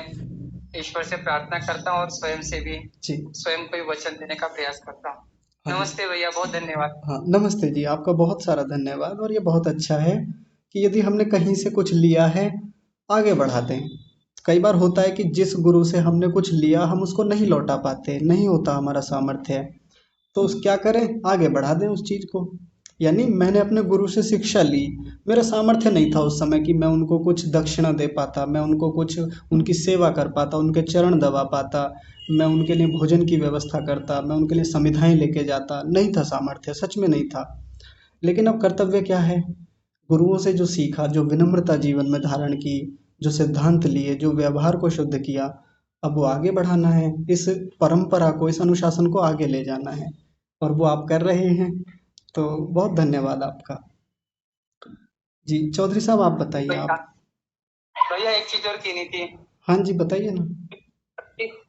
ईश्वर से प्रार्थना करता हूँ और स्वयं से भी जी स्वयं को वचन देने का प्रयास करता हूँ। हाँ जी। नमस्ते भैया, बहुत धन्यवाद। हाँ नमस्ते जी, आपका बहुत सारा धन्यवाद। और ये बहुत अच्छा है कि यदि हमने कहीं से कुछ लिया है आगे बढ़ा दें। कई बार होता है कि जिस गुरु से हमने कुछ लिया हम उसको नहीं लौटा पाते, नहीं होता हमारा सामर्थ्य, तो उस क्या करें, आगे बढ़ा दें उस चीज़ को। यानी मैंने अपने गुरु से शिक्षा ली, मेरा सामर्थ्य नहीं था उस समय कि मैं उनको कुछ दक्षिणा दे पाता, मैं उनको कुछ उनकी सेवा कर पाता, उनके चरण दबा पाता, मैं उनके लिए भोजन की व्यवस्था करता, मैं उनके लिए समिधाएं लेके जाता, नहीं था सामर्थ्य, सच में नहीं था। लेकिन अब कर्तव्य क्या है, गुरुओं से जो सीखा, जो विनम्रता जीवन में धारण की, जो सिद्धांत लिए, जो व्यवहार को शुद्ध किया, अब वो आगे बढ़ाना है, इस परंपरा को, इस अनुशासन को आगे ले जाना है, और वो आप कर रहे हैं। तो बहुत धन्यवाद आपका। जी चौधरी साहब आप बताइए भैया आप। भैया एक चीज और कहनी थी। हाँ जी बताइए ना।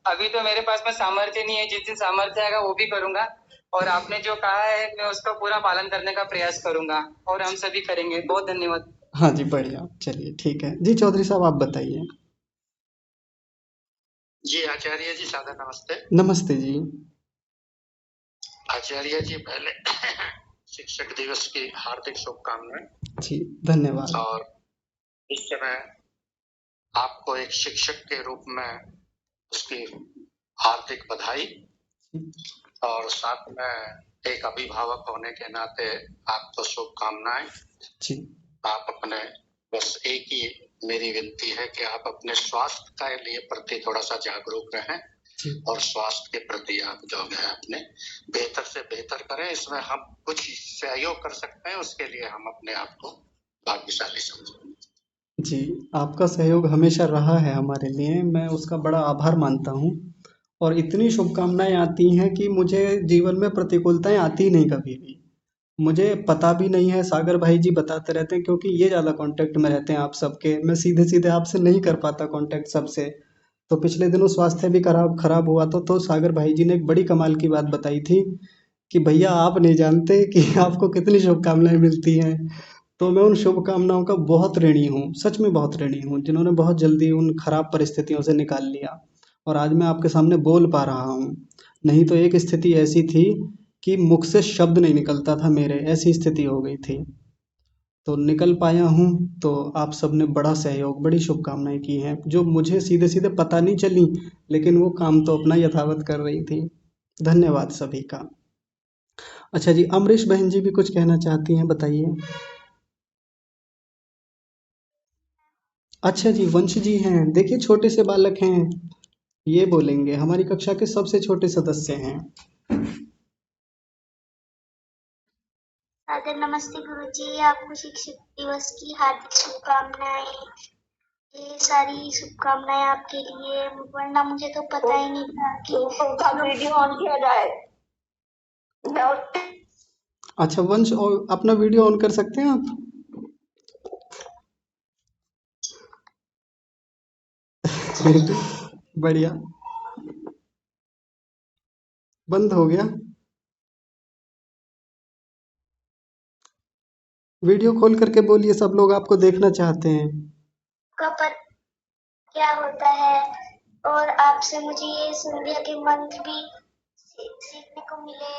अभी तो मेरे पास में सामर्थ्य नहीं है, जिस दिन सामर्थ्य आएगा वो भी करूंगा, और आपने जो कहा है मैं उसका पूरा पालन करने का प्रयास करूंगा, और हम सभी करेंगे। बहुत धन्यवाद। हाँ जी बढ़िया, चलिए ठीक है जी। चौधरी साहब आप बताइए। जी आचार्य जी सादर नमस्ते। नमस्ते जी। आचार्य जी पहले शिक्षक दिवस की हार्दिक शुभकामनाएं। जी धन्यवाद। और इस समय आपको एक शिक्षक के रूप में उसकी हार्दिक बधाई, और साथ में एक अभिभावक होने के नाते आपको शुभकामनाएं। जी आप अपने, बस एक ही मेरी विनती है कि आप अपने स्वास्थ्य के लिए प्रति थोड़ा सा जागरूक रहें, और स्वास्थ्य के प्रति आप जो है अपने बेहतर से बेहतर करें। इसमें हम कुछ सहयोग कर सकते हैं, उसके लिए हम अपने आप को भाग्यशाली समझें। जी आपका सहयोग हमेशा रहा है हमारे लिए, मैं उसका बड़ा आभार मानता हूँ। और इतनी शुभकामनाएं आती हैं कि मुझे जीवन में प्रतिकूलताएं आती नहीं कभी भी। मुझे पता भी नहीं है, सागर भाई जी बताते रहते हैं, क्योंकि ये ज़्यादा कांटेक्ट में रहते हैं आप सबके, मैं सीधे सीधे आपसे नहीं कर पाता कांटेक्ट सबसे। तो पिछले दिनों स्वास्थ्य भी खराब खराब हुआ तो सागर भाई जी ने एक बड़ी कमाल की बात बताई थी कि भैया आप नहीं जानते कि आपको कितनी शुभकामनाएं मिलती हैं। तो मैं उन शुभकामनाओं का बहुत ऋणी हूँ, सच में बहुत ऋणी हूँ, जिन्होंने बहुत जल्दी उन खराब परिस्थितियों से निकाल लिया, और आज मैं आपके सामने बोल पा रहा हूँ। नहीं तो एक स्थिति ऐसी थी कि मुख से शब्द नहीं निकलता था मेरे, ऐसी स्थिति हो गई थी। तो निकल पाया हूँ, तो आप सबने बड़ा सहयोग, बड़ी शुभकामनाएं की हैं, जो मुझे सीधे सीधे पता नहीं चली, लेकिन वो काम तो अपना यथावत कर रही थी। धन्यवाद सभी का। अच्छा जी, अमरीश बहन जी भी कुछ कहना चाहती हैं, बताइए। अच्छा जी, वंश जी हैं, देखिए छोटे से बालक हैं, ये बोलेंगे, हमारी कक्षा के सबसे छोटे सदस्य हैं। सादर नमस्ते गुरुजी, आपको शिक्षक दिवस की हार्दिक शुभकामनाएं। ये सारी शुभकामनाएं आपके लिए, वरना मुझे तो पता ही नहीं था कि उनका वीडियो ऑन किया जाए। अच्छा वंश, और अपना वीडियो ऑन कर सकते हैं आप? बढ़िया, बंद हो गया वीडियो, खोल करके बोलिए, सब लोग आपको देखना चाहते हैं। का पता क्या होता है, और आपसे मुझे ये संध्या के मंत्र भी सीखने को मिले,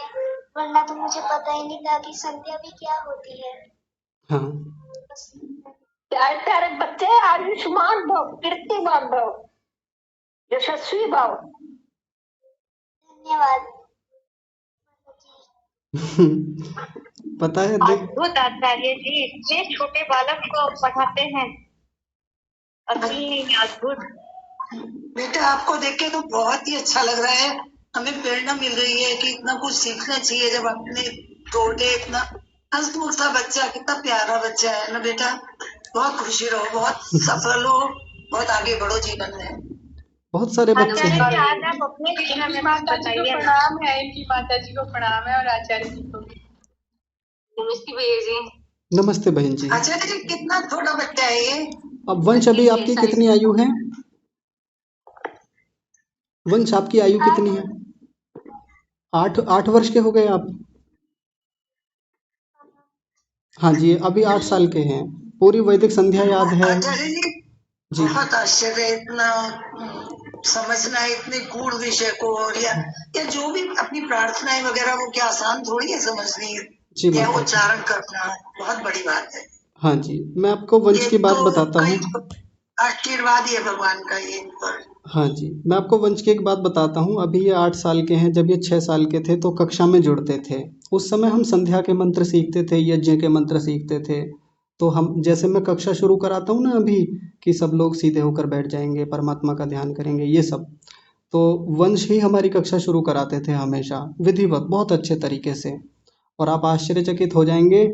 वरना तो मुझे पता ही नहीं था कि संध्या भी क्या होती है। हाँ प्यारे प्यारे बच्चे, आयुष्मान भव, कीर्तिमान भव, यशस्वी भव। धन्यवाद पता है, देख अद्भुत आचार्य जी, इतने छोटे बालक को पढ़ाते हैं, अति अद्भुत। बेटा आपको देख के तो बहुत ही अच्छा लग रहा है, हमें प्रेरणा मिल रही है कि इतना कुछ सीखना चाहिए। जब अपने छोटे इतना हंसमुख सा बच्चा, कितना प्यारा बच्चा है ना बेटा। बहुत खुशी रहो, बहुत सफल हो, बहुत आगे बढ़ो जीवन में। बहुत सारे बच्चे आचार्य हैं। जी, आज आप अपने विषय में माता जी को बताइए। प्रणाम है, इनकी माता जी को प्रणाम है, और आचार्य जी को भी। नमस्ते भैया जी। नमस्ते बहन जी। आचार्य जी कितना छोटा बच्चा है ये। अब वंश, अभी आपकी कितनी आयु है? वंश, आपकी आयु कितनी है? 8 वर्ष के हो गए आप? हाँ जी, अभी 8 साल के हैं। पूरी वैदिक संध्या याद है? आचार्य जी जी। बहुत आश्चर्य है इतना समझना है इतने गूढ़ विषय को, और या जो भी अपनी प्रार्थनाएं वगैरह वो क्या आसान थोड़ी है समझनी, जी या माता जी। उच्चारण करना बहुत बड़ी बात है। हाँ जी, मैं आपको वंश ये की बात तो बताता कई हूँ। आशीर्वाद ही है भगवान का ये इन पर। हाँ जी, मैं आपको वंश की एक बात बताता हूँ। अभी ये 8 साल के हैं। जब ये 6 साल के थे तो कक्षा में जुड़ते थे। उस समय हम संध्या के मंत्र सीखते थे, यज्ञ के मंत्र सीखते थे। तो हम जैसे मैं कक्षा शुरू कराता हूँ ना अभी, कि सब लोग सीधे होकर बैठ जाएंगे, परमात्मा का ध्यान करेंगे, ये सब। तो वंश ही हमारी कक्षा शुरू कराते थे हमेशा, विधिवत, बहुत अच्छे तरीके से। और आप आश्चर्यचकित हो जाएंगे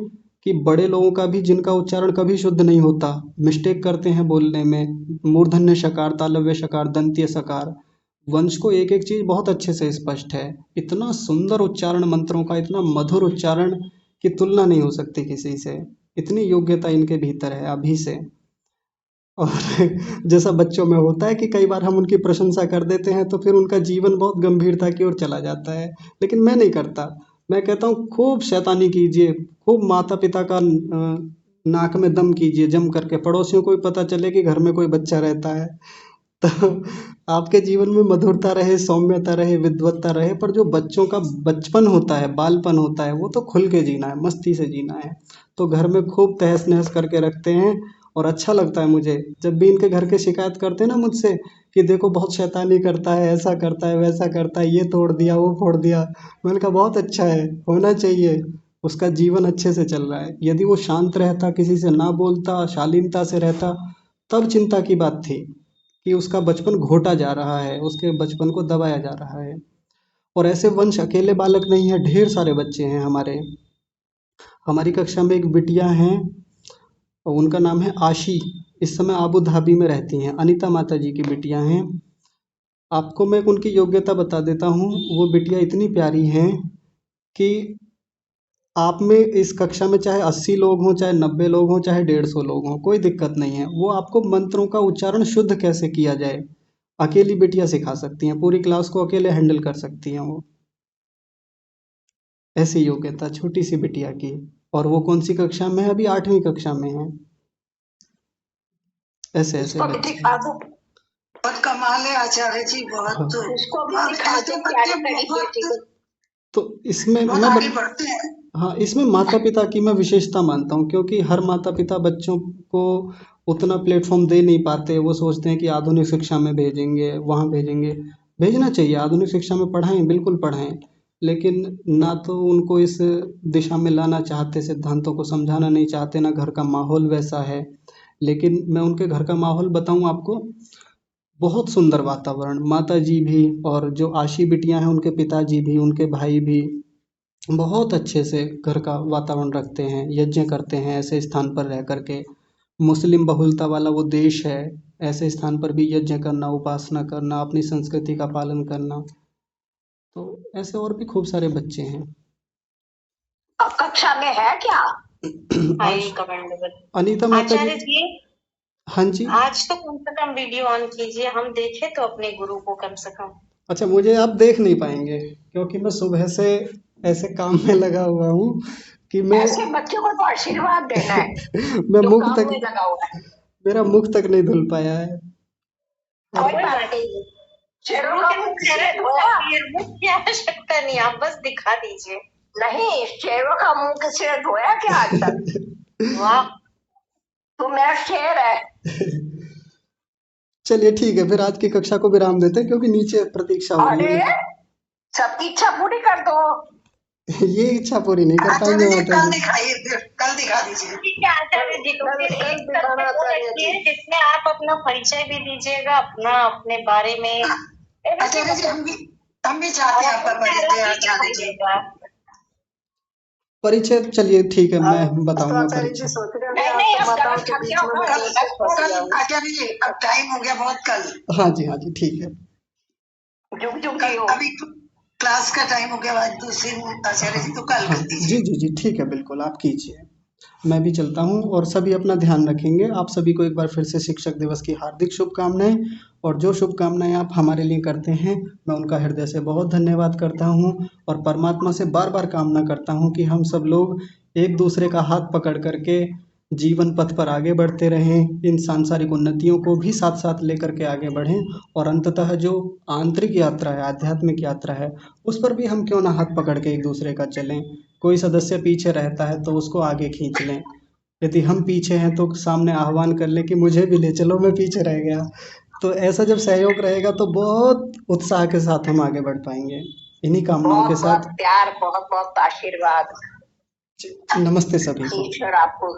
कि बड़े लोगों का भी, जिनका उच्चारण कभी शुद्ध नहीं होता, मिस्टेक करते हैं बोलने में, मूर्धन्य शकार, तालव्य शकार, दंत्य सकार, वंश को एक एक चीज बहुत अच्छे से स्पष्ट है। इतना सुंदर उच्चारण मंत्रों का, इतना मधुर उच्चारण की तुलना नहीं हो सकती किसी से। इतनी योग्यता इनके भीतर है अभी से। और जैसा बच्चों में होता है कि कई बार हम उनकी प्रशंसा कर देते हैं तो फिर उनका जीवन बहुत गंभीरता की ओर चला जाता है, लेकिन मैं नहीं करता। मैं कहता हूँ खूब शैतानी कीजिए, खूब माता पिता का नाक में दम कीजिए जम करके, पड़ोसियों को भी पता चले कि घर में कोई बच्चा रहता है। तो आपके जीवन में मधुरता रहे, सौम्यता रहे, विद्वत्ता रहे, पर जो बच्चों का बचपन होता है, बालपन होता है, वो तो खुल के जीना है, मस्ती से जीना है। तो घर में खूब तहस नहस करके रखते हैं। और अच्छा लगता है मुझे जब भी इनके घर के शिकायत करते हैं ना मुझसे कि देखो बहुत शैतानी करता है, ऐसा करता है, वैसा करता है, ये तोड़ दिया, वो फोड़ दिया। मैंने कहा बहुत अच्छा है, होना चाहिए। उसका जीवन अच्छे से चल रहा है। यदि वो शांत रहता, किसी से ना बोलता, शालीनता से रहता, तब चिंता की बात थी कि उसका बचपन घोटा जा रहा है, उसके बचपन को दबाया जा रहा है। और ऐसे वंश अकेले बालक नहीं है, ढेर सारे बच्चे हैं हमारे। हमारी कक्षा में एक बिटिया हैं और उनका नाम है आशी। इस समय आबू धाबी में रहती हैं, अनीता माता जी की बिटिया हैं। आपको मैं उनकी योग्यता बता देता हूँ। वो बिटिया इतनी प्यारी हैं कि आप में इस कक्षा में चाहे 80 लोग हों, चाहे 90 लोग हों, चाहे 150 लोग हों, कोई दिक्कत नहीं है। वो आपको मंत्रों का उच्चारण शुद्ध कैसे किया जाए, अकेली बिटिया सिखा सकती हैं। पूरी क्लास को अकेले हैंडल कर सकती हैं वो। ऐसी योग्यता छोटी सी बिटिया की। और वो कौन सी कक्षा में है? अभी 8वीं कक्षा में है। ऐसे ऐसे उसको भी बच्चे दिखा हैं। दो, बहुत कमाल है आचार्य जी, हाँ, बहुत। उसको भी और दिखा ऐसे दो बच्चे प्यारी प्यारी बेटी को। बहुत तो इसमें बहुत मैं आगे बढ़ते हैं। हाँ, इसमें माता पिता की मैं विशेषता मानता हूँ, क्योंकि हर माता पिता बच्चों को उतना प्लेटफॉर्म दे नहीं पाते। वो सोचते हैं कि आधुनिक शिक्षा में भेजेंगे, वहाँ भेजेंगे। भेजना चाहिए, आधुनिक शिक्षा में पढ़ाएं, बिल्कुल पढ़ाएं। लेकिन ना तो उनको इस दिशा में लाना चाहते, सिद्धांतों को समझाना नहीं चाहते, ना घर का माहौल वैसा है। लेकिन मैं उनके घर का माहौल बताऊं आपको, बहुत सुंदर वातावरण। माता जी भी और जो आशी बिटियां हैं उनके पिताजी भी, उनके भाई भी बहुत अच्छे से घर का वातावरण रखते हैं, यज्ञ करते हैं ऐसे स्थान पर रह करके। मुस्लिम बहुलता वाला वो देश है, ऐसे स्थान पर भी यज्ञ करना, उपासना करना, अपनी संस्कृति का पालन करना। तो ऐसे और भी खूब सारे बच्चे हैं। अब कक्षा में है क्या? हाय आज कमेंडेबल अनीता माता आचार्य जी। जी, हाँ जी। आज तो कम से कम वीडियो ऑन कीजिए, हम देखें तो अपने गुरु को कम से कम। अच्छा, मुझे आप देख नहीं पाएंगे क्योंकि मैं सुबह से ऐसे काम में लगा हुआ हूँ कि मैं ऐसे बच्चों को तो आशीर्वाद देना है मैं जो मुख काम तक, में लगा हुआ है। मेरा मुख तक नहीं धुल पाया है। कोई कोई बात बात नहीं, नहीं, शेरों गुरु का के मुंह मुख किसी चेहरा ने धो धोया? जाती है, मुख की आवश्यकता नहीं, आप बस दिखा दीजिए। नहीं, शेरों का मुंह किसी ने धोया क्या आज तक? वाह, तू मेरा शेर है। चलिए ठीक है, फिर आज की कक्षा को विराम देते हैं क्योंकि नीचे प्रतीक्षा हो रही अरे है। सबकी इच्छा पूरी कर दो। ये इच्छा पूरी नहीं कर पाएंगे आचार्य जी माता कल जी। दिखाइए, फिर कल दिखा दीजिए। ठीक है आचार्य जी, तो फिर कल एक दिखाना सत्य वो आचार्य जी। रखिए जिसमें आप अपना परिचय भी दीजिएगा, अपना अपने बारे में आचार्य जी हम भी चाहते और हैं अपना आपका चेहरा परिचय भी आचार्य जी। दिखाइएगा। परिचय चलिए ठीक है, मैं बताऊंगा आचार्य जी परिचय। सोच रहे नहीं हैं नहीं, आपको अब बताओ गलत कि कर बीच दिया में होगा, मैं कल कैसे फंस कल जाऊं। आचार्य जी अब टाइम हो गया बहुत, कल हाँ जी, हाँ जी, ठीक है। जुग जुग कल जियो। अभी क्लास का टाइम हो गया, आज दूसरी आचार्य जी तो कल हाँ कर जी दीजिए। जी जी, ठीक है, बिल्कुल आप कीजिए। मैं भी चलता हूँ और सभी अपना ध्यान रखेंगे। आप सभी को एक बार फिर से शिक्षक दिवस की हार्दिक शुभकामनाएं। और जो शुभकामनाएं आप हमारे लिए करते हैं, मैं उनका हृदय से बहुत धन्यवाद करता हूँ और परमात्मा से बार बार कामना करता हूँ कि हम सब लोग एक दूसरे का हाथ पकड़ करके जीवन पथ पर आगे बढ़ते रहें, इन सांसारिक उन्नतियों को भी साथ साथ लेकर के आगे बढ़ें और अंततः जो आंतरिक यात्रा है, आध्यात्मिक यात्रा है, उस पर भी हम क्यों ना हाथ पकड़ के एक दूसरे का चलें। कोई सदस्य पीछे रहता है तो उसको आगे खींच लें। यदि हम पीछे हैं तो सामने आह्वान कर लें कि मुझे भी ले चलो, मैं पीछे रह गया। तो ऐसा जब सहयोग रहेगा तो बहुत उत्साह के साथ हम आगे बढ़ पाएंगे। इन्हीं कामनाओं के बहुत बहुत साथ प्यार, बहुत बहुत आशीर्वाद। नमस्ते सभी को। ईश्वर आपको